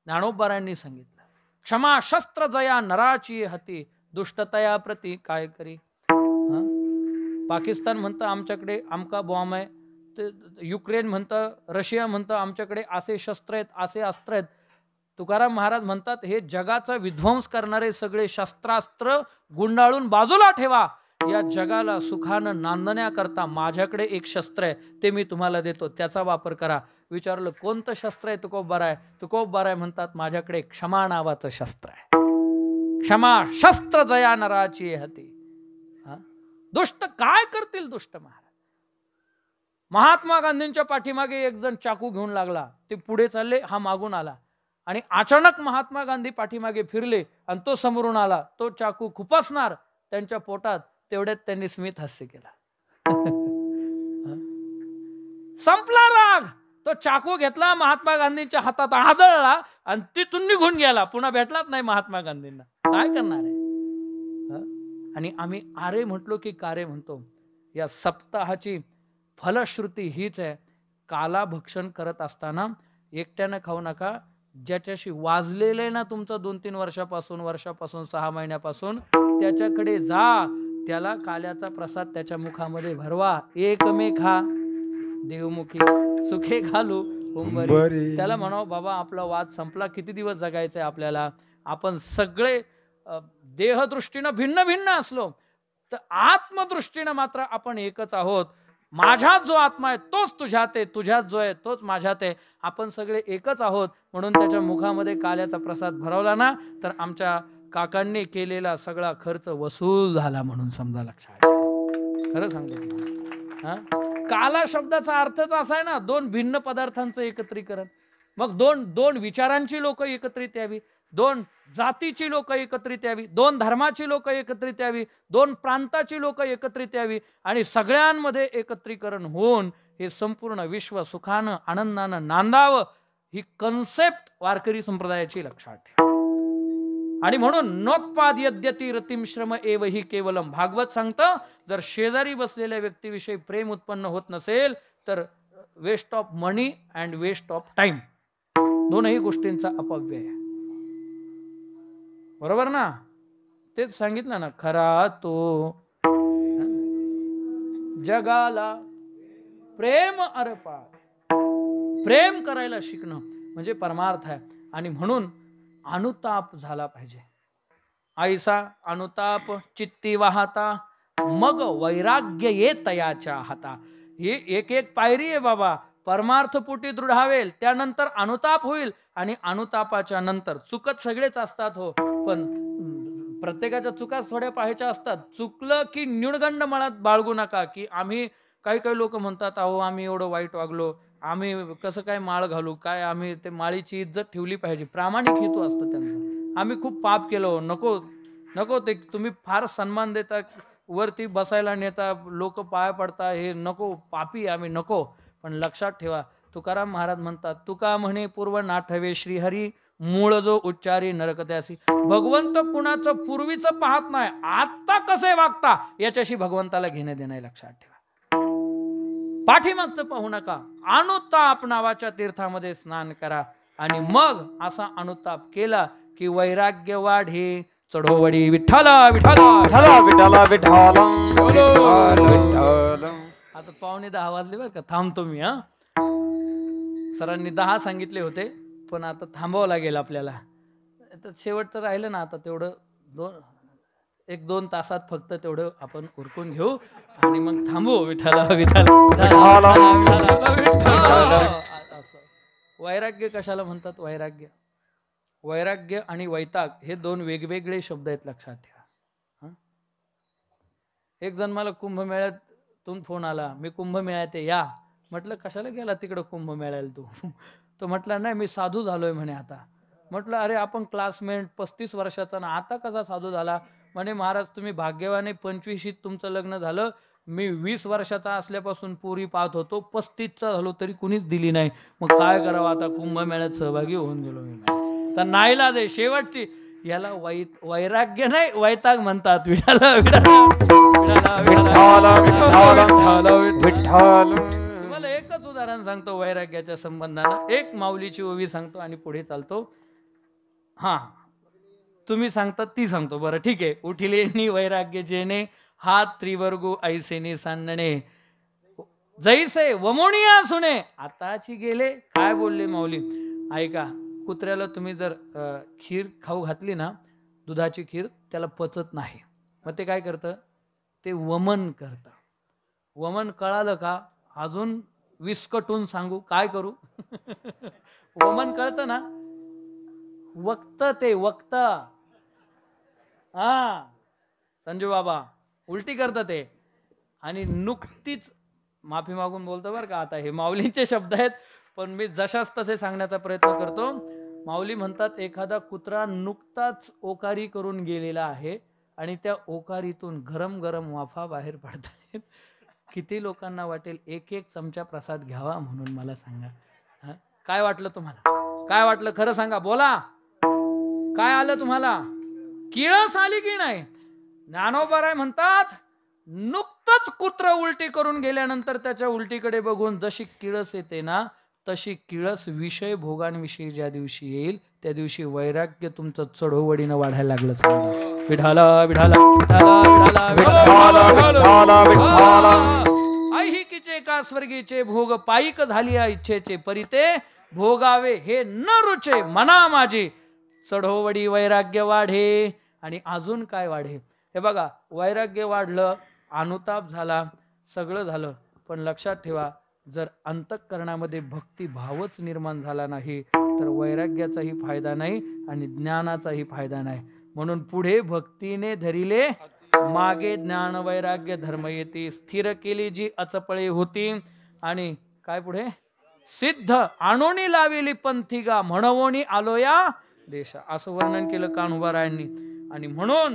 ज्ञानोबारांनी सांगितलं क्षमा शस्त्र जया नराची हती. दुष्टतया प्रती काय करी. पाकिस्तान म्हणतं आमच्याकडे आमका बॉम्ब आहे. युक्रेन म्हणतं रशिया म्हणतं आमच्याकडे असे शस्त्र आहेत असे अस्त्र आहेत. तुकाराम महाराज म्हणतात हे जगाचा विध्वंस करणारे सगळे शस्त्रास्त्र गुंडाळून बाजूला ठेवा. या जगाला सुखानं नांदण्याकरता माझ्याकडे एक शस्त्र आहे ते मी तुम्हाला देतो त्याचा वापर करा. विचारलं कोणतं शस्त्र आहे तुकोबाराय. तुकोबाराय म्हणतात माझ्याकडे क्षमा नावाचं शस्त्र आहे. क्षमा शस्त्र जया नराची हती. दुष्ट काय करतील दुष्ट महाराज. महात्मा गांधींच्या पाठीमागे एक जण चाकू घेऊन लागला. ते पुढे चालले हा मागून आला आणि अचानक महात्मा गांधी पाठीमागे फिरले आणि तो समोरून आला. तो चाकू खुपसणार त्यांच्या पोटात. तेवढ्यात त्यांनी स्मित हास्य केला. संपला राग. तो चाकू घेतला महात्मा गांधींच्या हातात आदळला आणि तिथून निघून गेला. पुन्हा भेटलाच नाही महात्मा गांधींना. काय करणार आहे. आणि आम्ही आरे म्हटलो की कारे म्हणतो. या सप्ताहाची फलश्रुती हीच आहे. काला भक्षण करत असताना एकट्यानं खाऊ नका. ज्याच्याशी वाजलेलं आहे ना तुमचं 2-3 वर्षापासून 6 महिन्यापासून त्याच्याकडे जा. त्याला काल्याचा प्रसाद त्याच्या मुखामध्ये भरवा. एकमे खा देवमुखी सुखे घालू उंबरी. त्याला म्हणावं बाबा आपला वाद संपला. किती दिवस जगायचंय आपल्याला. आपण सगळे देहदृष्टीनं भिन्न भिन्न असलो तर आत्मदृष्टीनं मात्र आपण एकच आहोत. माझ्यात जो आत्मा आहे तोच तुझ्यात आहे. तुझ्यात जो आहे तोच माझ्यात आहे. आपण सगळे एकच आहोत. म्हणून त्याच्या मुखामध्ये काल्याचा प्रसाद भरवला ना तर आमच्या काकांनी केलेला सगळा खर्च वसूल झाला म्हणून समजा. लक्षात खरं सांगतो. काला शब्दाचा अर्थच असा आहे ना 2 भिन्न पदार्थांचं एकत्रीकरण. मग दोन विचारांची लोक एकत्रित यावी. 2 जातीची लोक एकत्रित यावी. 2 धर्माची लोक एकत्रित यावी. 2 प्रांताची लोक एकत्रित यावी. आणि सगळ्यांमध्ये एकत्रीकरण होऊन हे संपूर्ण विश्व सुखानं आनंदानं नांदावं ही कन्सेप्ट वारकरी संप्रदायाची. लक्षात ठेवा. आणि म्हणून नोत्पाद यद्यती रतिम श्रम एव ही केवलम. भागवत सांगतं जर शेजारी बसलेल्या व्यक्तीविषयी प्रेम उत्पन्न होत नसेल तर waste of money and waste of time दोनही गोष्टींचा अपव्यय आहे. बरोबर ना. तेच सांगितलं ना. खरा तो जगाला प्रेम अर्पा. प्रेम करायला शिकणं म्हणजे परमार्थ आहे. आणि म्हणून अनुताप झाला पाहिजे. आईसा अनुताप चित्ती वाहता मग वैराग्य ये तयाच्या हाता. ही एक एक पायरी आहे बाबा. परमार्थ पोटी दृढावेल, त्यानंतर अनुताप होईल, आणि अनुतापाच्या नंतर चुकत सगळेच असतात हो, पण प्रत्येकाच्या चुका थोड्या पाहायच्या असतात. चुकलं की न्यूनगंड मनात बाळगू नका की आम्ही, काही काही लोक म्हणतात अहो आम्ही एवढं वाईट वागलो, आम्ही कसं काय माळ घालू, काय आम्ही ते माळीची इज्जत ठेवली पाहिजे. प्रामाणिक हेतू असतो त्यांचा. आम्ही खूप पाप केलो, नको नको, ते तुम्ही फार सन्मान देता, वरती बसायला नेता, लोक पाया पडता, हे नको, पापी आम्ही, नको. पण लक्षात ठेवा, तुकाराम महाराज म्हणतात, तुका म्हणे पूर्व नाठवे श्रीहरी, मूळ जो उच्चारी नरकत्यासी. भगवंत कुणाचं पूर्वीचं पाहत नाही, आता कसे वागता याच्याशी भगवंताला घेणं देणं. लक्षात ठेवा, पाठीमागचं पाहू नका. अनुताप नावाच्या तीर्थामध्ये स्नान करा, आणि मग असा अनुताप केला की वैराग्य वाढे. चढोवडी विठ्ठला विठ्ठला विठ्ठला विठ्ठला विठ्ठला. आता 9:45 वाजले बरं का, थांबतो मी. सरांनी 10 सांगितले होते, पण आता थांबावं लागेल आपल्याला. आता शेवटचं राहिलं ना, आता तेवढं 1-2 तासात फक्त तेवढं आपण उरकून घेऊ आणि मग थांबू. विठ्ठला विठ्ठला. वैराग्य कशाला म्हणतात? वैराग्य आणि वैताग हे 2 वेगवेगळे शब्द आहेत, लक्षात ठेवा. एक जण मला कुंभमेळ्यातून फोन आला, मी कुंभमेळ्यात या. म्हटलं कशाला गेला तिकडं कुंभमेळ्याला तू? तो म्हटला नाही मी साधू झालोय म्हणे आता. म्हटलं अरे आपण क्लासमेट 35 वर्षाचा ना, आता कसा साधू झाला? म्हणे महाराज तुम्ही भाग्यवाने, 25शीत तुमचं लग्न झालं, मी 20 वर्षाचा असल्यापासून पुरी पाहत होतो, 35चा झालो तरी कुणीच दिली नाही. मग काय करावं आता, कुंभमेळ्यात सहभागी होऊन गेलो मी. तर नाईलाज आहे शेवटची. याला वैराग्य नाही वैताग म्हणतात. विठ्ठला तुम्हाला एकच उदाहरण सांगतो वैराग्याच्या संबंधानं. एक माऊलीची ओवी सांगतो आणि पुढे चालतो. हा तुम्ही सांगतात ती सांगतो. बरं ठीक आहे. उठिले वैराग्य जेने, हात त्रिवर्गू ऐसेने सांडणे, जैसे वमोनिया सुने आताची गेले. काय बोलले माऊली? ऐका, कुत्र्याला तुम्ही जर खीर खाऊ घातली ना, दुधाची खीर, त्याला पचत नाही. मग ते काय करतं? ते वमन करतं. वमन कळालं का? अजून विस्कटून सांगू काय करू? वमन कळतं ना, वक्त, ते वक्त. हा संजू बाबा उलटी करतं ते. आणि नुकतीच माफी मागून बोलतो बरं का, आता हे माऊलींचे शब्द आहेत, पण मी जशाच तसे सांगण्याचा प्रयत्न करतो. माऊली म्हणतात एखादा कुत्रा नुकताच ओकारी करून गेलेला आहे आणि त्या ओकारीतून गरम गरम वाफा बाहेर पडतायत. किती लोकांना वाटेल 1-1 चमचा प्रसाद घ्यावा म्हणून? मला सांगा, काय वाटलं तुम्हाला? काय वाटलं खरं सांगा, बोला. काय आलं तुम्हाला? किळस आली की नाही? ज्ञानोबराय म्हणतात नुकतंच कुत्र उलटी करून गेल्यानंतर त्याच्या उलटीकडे बघून जशी किळस येते ना, तशी किळस विषय भोगांविषयी ज्या दिवशी येईल त्या दिवशी वैराग्य तुमचं चढोवडीनं वाढायला लागलं. विठाला विठाला विठाला विठाला विठाला. ऐहिकीचे का स्वर्गीचे भोग पायिक झाली इच्छेचे, परिते भोगावे हे न रुचे मना माझी. चढोवडी वैराग्य वाढे. आणि अजून काय वाढे? हे बघा, वैराग्य वाढलं, अनुताप झाला, सगळं झालं, पण लक्षात ठेवा, जर अंतःकरणामध्ये भक्तिभावच निर्माण झाला नाही तर वैराग्याचाही फायदा नाही आणि ज्ञानाचाही फायदा नाही. म्हणून पुढे भक्तीने धरिले, मागे ज्ञान वैराग्य धर्म येते. स्थिर केली जी अचपळे होती. आणि काय पुढे? सिद्ध आणोनी लावेली पंथिगा, म्हणवोनी आलोया देशा. असं वर्णन केलं कान्होबारायांनी. आणि म्हणून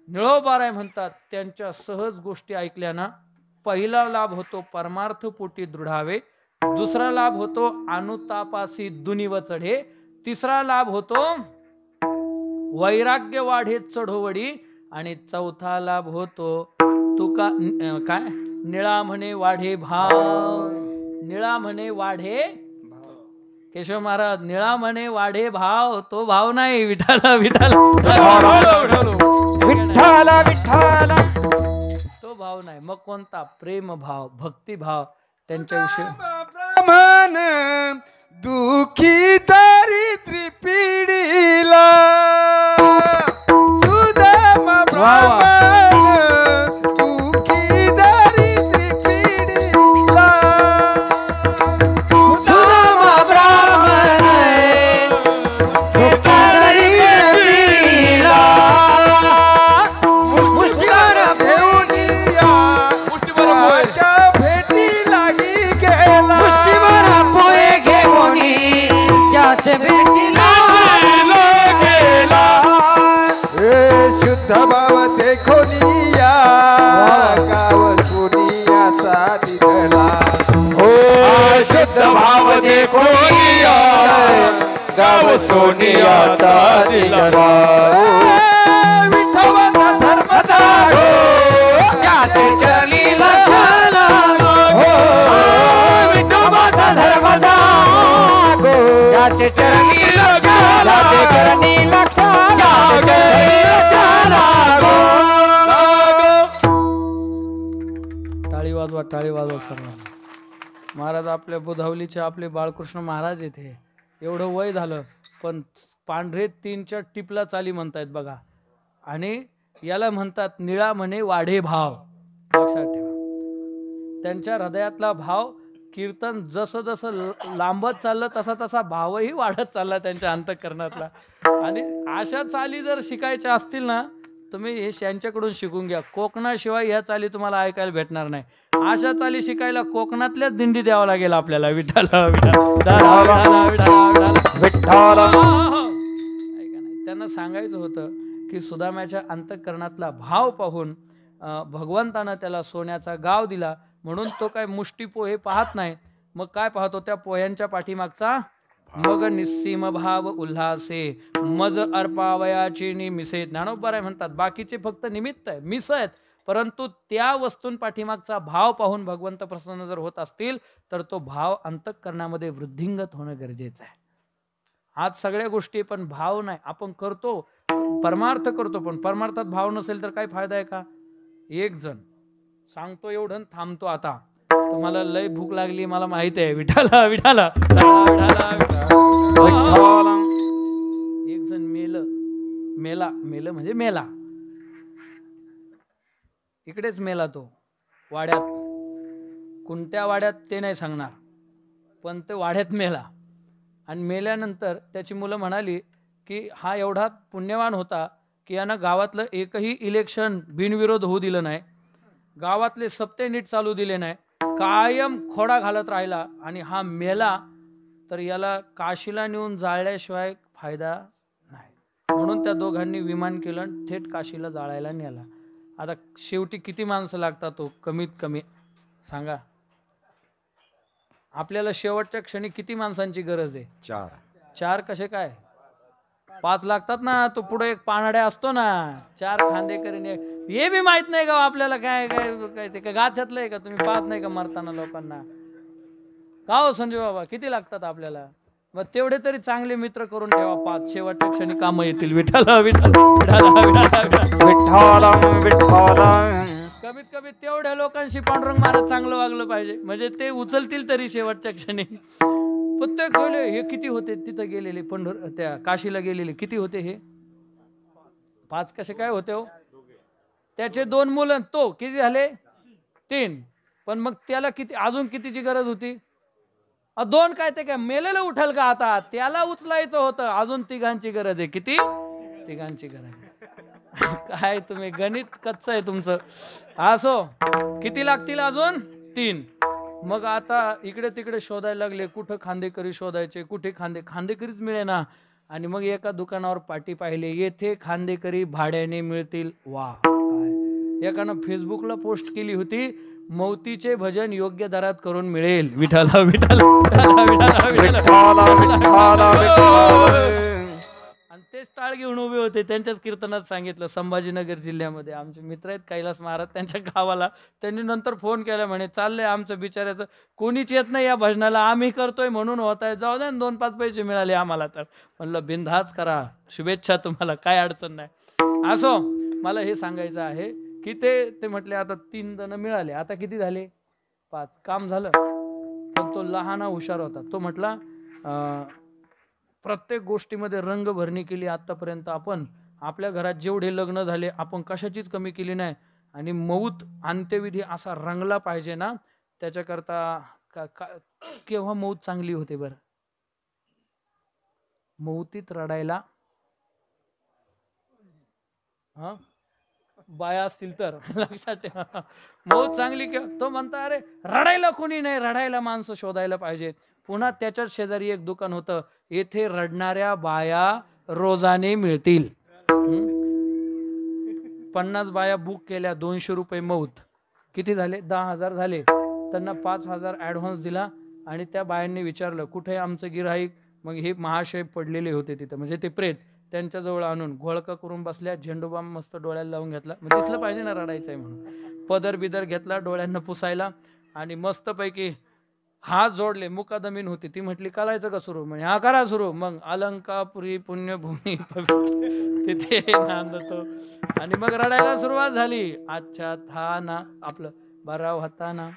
निळोबाराय म्हणतात त्यांच्या सहज गोष्टी ऐकल्या ना, पहिला लाभ होतो परमार्थ पोटी दृढावे, दुसरा लाभ होतो अनुतापासी दुनिव चढे, तिसरा लाभ होतो वैराग्य वाढे चढोवडी, आणि चौथा लाभ होतो तुका काय निळा म्हणे वाढे भाव. निळा म्हणे वाढे, केशव महाराज, निळा म्हणे वाढे भाव, तो भाव नाही. विठाला विठाला विठ्ठला विठ्ठला, तो भाव नाही. मग कोणता? प्रेम भाव, भक्ती भाव त्यांच्याविषयी. ब्राह्मण दुखी दारिद्र्य पिढीला, सुदाम ब्राह्मण कोणिया गाव सोनियाचा दिलवा विठोबाचा धर्मचा त्याचे चरणी लक्षाला हो विठोबाचा धर्मचा त्याचे चरणी लक्षाला टाळी वाजवा सर्व. महाराज आपल्या बुधावलीचे आपले बाळकृष्ण महाराज येथे एवढं वय झालं पण पांढरे 3च्या टिपला चाली म्हणतायत बघा. आणि याला म्हणतात निळा म्हणे वाढे भाव. लक्षात ठेवा त्यांच्या हृदयातला भाव कीर्तन जसं जसं लांबत चाललं तसा तसा भावही वाढत चालला त्यांच्या अंतःकरणातला. आणि अशा चाली जर शिकायच्या असतील ना तुम्ही हे यांच्याकडून शिकून घ्या. कोकणाशिवाय ह्या चाली तुम्हाला ऐकायला भेटणार नाही. अशा चाली शिकायला कोकणातल्याच दिंडी द्यावं लागेल आपल्याला. विठ्ठला त्यांना सांगायचं होतं की सुदाम्याच्या अंतःकरणातला भाव पाहून भगवंतानं त्याला सोन्याचा गाव दिला. म्हणून तो काय मुष्टी पोहे पाहत नाही. मग काय पाहतो त्या पोह्यांच्या पाठीमागचा मग निस्सीम भाव उल्हासे मज अर्पावयाची निमिसे. ज्ञानोबराय म्हणतात बाकीचे फक्त निमित्त आहे मिस आहेत परंतु त्या वस्तूंपाठीमागचा भाव पाहून भगवंत प्रसन्न जर होत असतील तर तो भाव अंतःकरणामध्ये वृद्धिंगत होणं गरजेचं आहे. आज सगळ्या गोष्टी पण भाव नाही. आपण करतो परमार्थ करतो पण परमार्थात भाव नसेल तर काय फायदा आहे का. एक जण सांगतो एवढं थांबतो. आता तुम्हाला लय भूक लागली मला माहिती आहे. विठाला विठाला एक जण मेला म्हणजे मेला. इकडेच मेला तो वाड्यात. कोणत्या वाड्यात ते नाही सांगणार पण ते वाड्यात मेला. आणि मेल्यानंतर त्याची मुलं म्हणाली की हा एवढा पुण्यवान होता की यानं गावातलं एकही इलेक्शन बिनविरोध होऊ दिलं नाही. गावातले सप्ते नीट चालू दिले नाही. कायम खोडा घालत राहिला आणि हा मेला तर याला काशीला नेऊन जाळल्याशिवाय फायदा नाही. म्हणून त्या दोघांनी विमान केलं आणि थेट काशीला जाळायला नेला. आता शेवटी किती माणसं लागतात तो कमीत कमी सांगा. आपल्याला शेवटच्या क्षणी किती माणसांची गरज आहे. 4 कसे काय 5 लागतात ना. तो पुढे एक पानाड्या असतो ना 4 खांदेकरी हे बी माहित नाही का आपल्याला. काय काय काय ते काय गाथ्यातलं आहे का. तुम्ही पाहत नाही का मरताना लोकांना. का हो संजय बाबा किती लागतात आपल्याला. मग तेवढे तरी चांगले मित्र करून ठेवा. 5 शेवटच्या क्षणी काम येतील. विठ्ठला कमीत कमी तेवढ्या लोकांशी पांडुरंग महाराज चांगलं वागलं पाहिजे म्हणजे ते उचलतील तरी शेवटच्या क्षणी. प्रत्येक हे किती होते तिथं गेलेले त्या काशीला गेलेले किती होते हे 5 कसे काय होते हो. त्याचे 2 मुलं तो किती झाले 3. पण मग त्याला किती अजून कितीची गरज होती. 2 काय ते काय मेलेलं उठल का आता. त्याला उचलायचं होतं. अजून 3घांची गरज आहे. किती 3घांची गरज आहे. काय तुम्ही गणित कच्चं आहे तुमचं. असो किती लागतील अजून 3. मग आता इकडे तिकडे शोधायला लागले. कुठं खांदेकरी शोधायचे कुठे खांदेकरीच मिळेना. आणि मग एका दुकानावर पाटी पाहिले येथे खांदेकरी भाड्याने मिळतील. वा काय एकानं फेसबुकला पोस्ट केली होती मौतीचे भजन योग्य दरात करून मिळेल. विठाला आणि तेच टाळ घेऊन उभे होते. त्यांच्याच कीर्तनात सांगितलं. संभाजीनगर जिल्ह्यामध्ये आमचे मित्र आहेत कैलास महाराज त्यांच्या गावाला. त्यांनी नंतर फोन केला म्हणे चाललंय आमचं बिचाऱ्याचं कोणीच येत नाही या भजनाला आम्ही करतोय म्हणून होत आहे. जाऊ दे 2-5 पैसे मिळाले आम्हाला तर म्हणलं बिनधास्त करा. शुभेच्छा तुम्हाला काय अडचण नाही. असो मला हे सांगायचं आहे की ते म्हटले आता 3 जण मिळाले. आता किती झाले 5. काम झालं. पण तो लहाना हुशार होता. तो म्हटला प्रत्येक गोष्टीमध्ये रंग भरणी केली आतापर्यंत आपण. आपल्या घरात जेवढे लग्न झाले आपण कशाचीच कमी केली नाही. आणि मौत अंत्यविधी असा रंगला पाहिजे ना त्याच्याकरता केव्हा मौत चांगली होते बरं. मौतीत रडायला बाया असतील तर लक्षात ठेवा. मौत चांगली तो म्हणता अरे रडायला कोणी नाही. रडायला माणसं शोधायला पाहिजे. पुन्हा त्याच्याच शेजारी एक दुकान होतं. येथे रडणाऱ्या बाया रोजाने मिळतील. 50 बाया बुक केल्या 200 रुपये मौत. किती झाले 10,000 झाले. त्यांना 5,000 ऍडव्हान्स दिला. आणि त्या बायांनी विचारलं कुठे आमचं गिऱ्हाईक. मग हे महाशय पडलेले होते तिथं, म्हणजे ते प्रेत त्यांच्याजवळ आणून घोळका करून बसल्या. झेंडूबाम मस्त डोळ्याला लावून घेतला, मग दिसलं पाहिजे ना रडायचंय म्हणून. पदर बिदर घेतला डोळ्यांना पुसायला आणि मस्तपैकी हात जोडले. मुकादमीन होती ती, म्हटली करायचं का सुरू. म्हणजे हा करा सुरू. मग अलंकापुरी पुण्यभूमी तिथे नांदतो आणि मग रडायला सुरुवात झाली. अच्छा था ना आपलं बरा होता ना.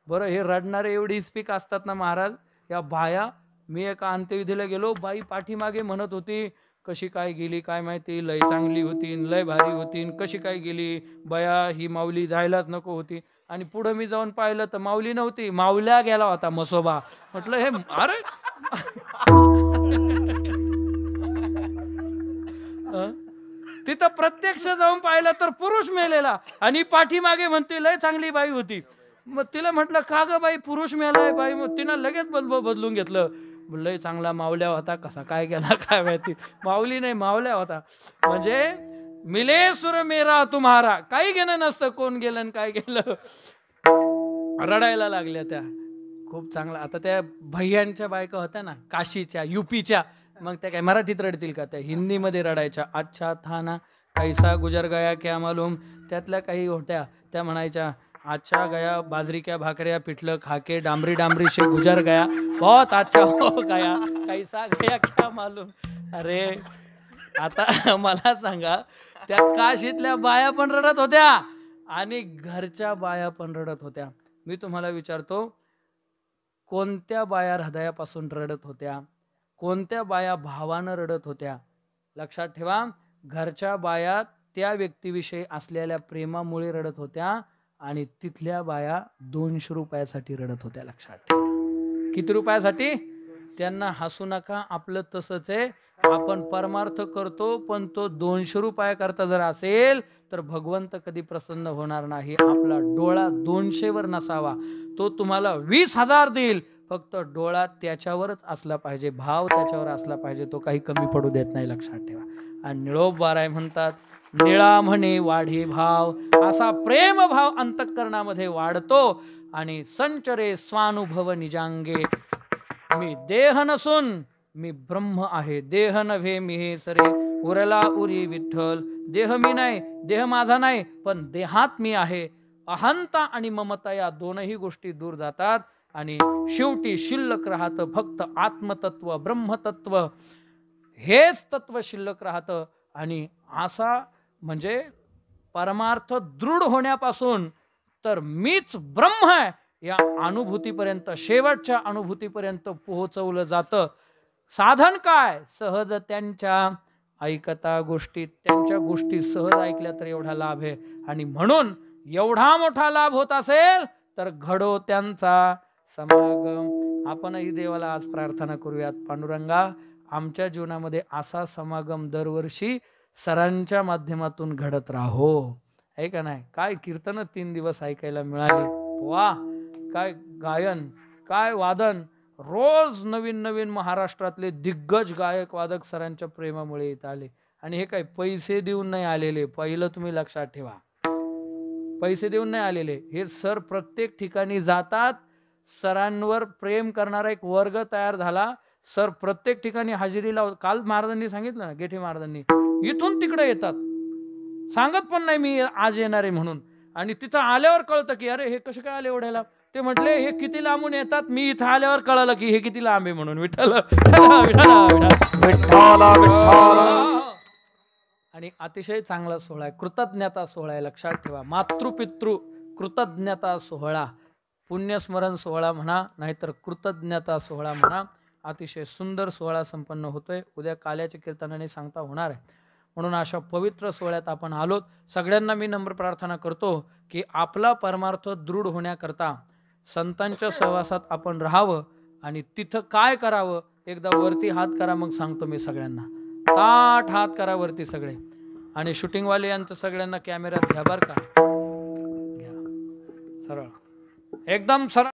बरं, हे रडणारे एवढी स्पीक असतात ना महाराज या बाया. मी एका अंत्यविधीला गेलो, बाई पाठीमागे म्हणत होती कशी काय गेली काय माहिती, लय चांगली होती, लय भारी होती, कशी काय गेली बया, ही माऊली जायलाच नको होती. आणि पुढं मी जाऊन पाहिलं तर माऊली नव्हती, माऊल्या गेला होता मसोबा. म्हटलं हे अरे तिथं प्रत्यक्ष जाऊन पाहिलं तर पुरुष मेलेला आणि पाठीमागे म्हणते लय चांगली बाई होती. मग तिला म्हटलं का ग बाई पुरुष मेलाय बाई. मग तिनं लगेच बदलून घेतलं. लय चांगला मावल्या होता, कसा काय गेला काय माहिती. माऊली नाही मावल्या होता. म्हणजे मिले सुर मेरा तुम्हारा, काही घेणं नसतं कोण गेलं आणि काय गेलं. रडायला लागल्या त्या खूप चांगला. आता त्या भैयांच्या बायका होत्या ना काशीच्या युपीच्या, मग त्या काय मराठीत रडतील का, त्या हिंदीमध्ये रडायच्या. अच्छा था ना कैसा गुजर गया क्या मालूम. त्यातल्या काही होत्या त्या म्हणायच्या अच्छा गया बाजरी क्या भाकऱ्या पिठलं खाके डांबरी डांबरी से गुजर गया बहुत अच्छा हो गया कैसा गया क्या मालूम. अरे आता मला सांगा, त्या काशीतल्या बाया पण रडत होत्या आणि घरच्या बाया पण रडत होत्या. मी तुम्हाला विचारतो, कोणत्या बाया हृदयापासून रडत होत्या, कोणत्या बाया भावानं रडत होत्या. लक्षात ठेवा, घरच्या बाया त्या व्यक्तीविषयी असलेल्या प्रेमामुळे रडत होत्या आणि तिथल्या बाया 200 रुपयासाठी रडत होत्या. लक्षात ठेवा. किती रुपयासाठी. त्यांना हसू नका, आपलं तसंच आहे. आपण परमार्थ करतो पण तो 200 रुपयाकरता जर असेल तर भगवंत कधी प्रसन्न होणार नाही. आपला डोळा 200 वर नसावा, तो तुम्हाला 20,000 देईल, फक्त डोळा त्याच्यावरच असला पाहिजे, भाव त्याच्यावर असला पाहिजे, तो काही कमी पडू देत नाही. लक्षात ठेवा. आणि निळोबाराय म्हणतात निळा म्हणे वाढे भाव, असा प्रेम भाव अंतःकरणामध्ये वाढतो आणि संचरे स्वानुभव निजांगे. मी देह नसून मी ब्रह्म आहे, देह नव्हे मी हे सरे उरला उरी विठ्ठल. देह मी नाही, देह माझा नाही, पण देहात मी आहे. अहंता आणि ममता या दोनही गोष्टी दूर जातात आणि शेवटी शिल्लक राहतं फक्त आत्मतत्व ब्रह्मतत्व. हेच तत्व शिल्लक राहतं. आणि असा म्हणजे परमार्थ दृढ होण्यापासून तर मीच ब्रह्म आहे या अनुभूतीपर्यंत, शेवटच्या अनुभूतीपर्यंत पोहोचवलं जातं. साधन काय, सहज त्यांच्या ऐकता गोष्टी, त्यांच्या गोष्टी सहज ऐकल्या तर एवढा लाभ आहे. आणि म्हणून एवढा मोठा लाभ होत असेल तर घडो त्यांचा समागम. आपणही देवाला आज प्रार्थना करूयात, पांडुरंगा आमच्या जीवनामध्ये असा समागम दरवर्षी सरांच्या माध्यमातून घडत राहो. आहे का नाही. काय कीर्तन 3 दिवस ऐकायला मिळाली, वा काय गायन, काय वादन. रोज नवीन नवीन महाराष्ट्रातले दिग्गज गायक वादक सरांच्या प्रेमामुळे येत आले. आणि हे काय पैसे देऊन नाही आलेले, पहिलं तुम्ही लक्षात ठेवा, पैसे देऊन नाही आलेले. हे सर प्रत्येक ठिकाणी जातात, सरांवर प्रेम करणारा एक वर्ग तयार झाला. सर प्रत्येक ठिकाणी हजेरी लावतात. काल महाराजांनी सांगितलं ना, गेठे महाराजांनी इथून तिकडे येतात, सांगत पण नाही मी आज येणार आहे म्हणून. आणि तिथं आल्यावर कळतं की अरे हे कसे काय आले एवढ्याला. ते म्हटले हे किती लांबून येतात, मी इथं आल्यावर कळलं की हे किती लांब आहे म्हणून. विठ्ठल आणि अतिशय चांगला सोहळा आहे, कृतज्ञता सोहळा आहे. लक्षात ठेवा, मातृपितृ कृतज्ञता सोहळा, पुण्यस्मरण सोहळा म्हणा नाहीतर कृतज्ञता सोहळा म्हणा. अतिशय सुंदर सोहळा संपन्न होतोय. उद्या काल्याच्या कीर्तनाने सांगता होणार आहे. म्हणून अशा पवित्र सोहळ्यात आपण आलोत. सगळ्यांना मी नम्र प्रार्थना करतो की आपला परमार्थ दृढ होण्याकरता संतांच्या सहवासात आपण राहावं. आणि तिथं काय करावं, एकदा वरती हात करा, मग सांगतो मी सगळ्यांना. ताठ हात करा वरती सगळे. आणि शूटिंगवाले यांचं सगळ्यांना कॅमेऱ्यात घ्या बरं का, घ्या सरळ एकदम सरळ.